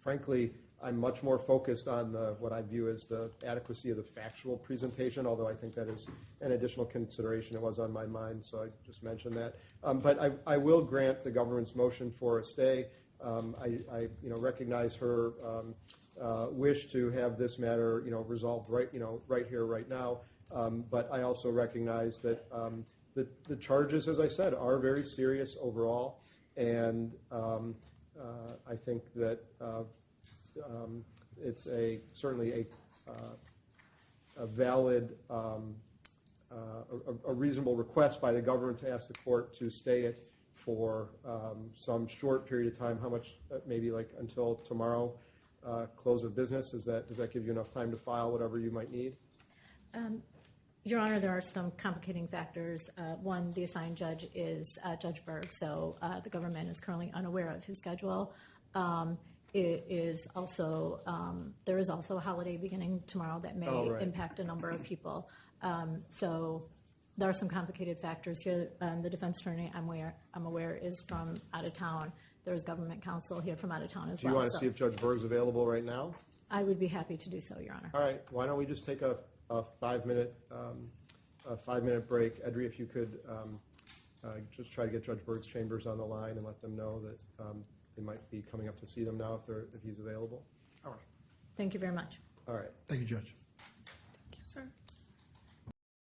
frankly, I'm much more focused on what I view as the adequacy of the factual presentation, although I think that is an additional consideration. It was on my mind, so I just mentioned that. But I will grant the government's motion for a stay. I recognize her wish to have this matter resolved right here, right now. But I also recognize that the charges, as I said, are very serious overall, and I think that it's certainly a valid, a reasonable request by the government to ask the court to stay it for some short period of time. How much? Maybe like until tomorrow, close of business. Does that give you enough time to file whatever you might need? Your Honor, there are some complicating factors. One, the assigned judge is Judge Berg, so the government is currently unaware of his schedule. It is also there is also a holiday beginning tomorrow that may impact a number of people. So there are some complicated factors here. The defense attorney, I'm aware, is from out of town. There's government counsel here from out of town as well. Do you want to see if Judge Berg's available right now? I would be happy to do so, Your Honor. All right. Why don't we just take a 5-minute break? Edry, if you could just try to get Judge Berg's chambers on the line and let them know that they might be coming up to see them now if he's available. All right. Thank you very much. All right. Thank you, Judge.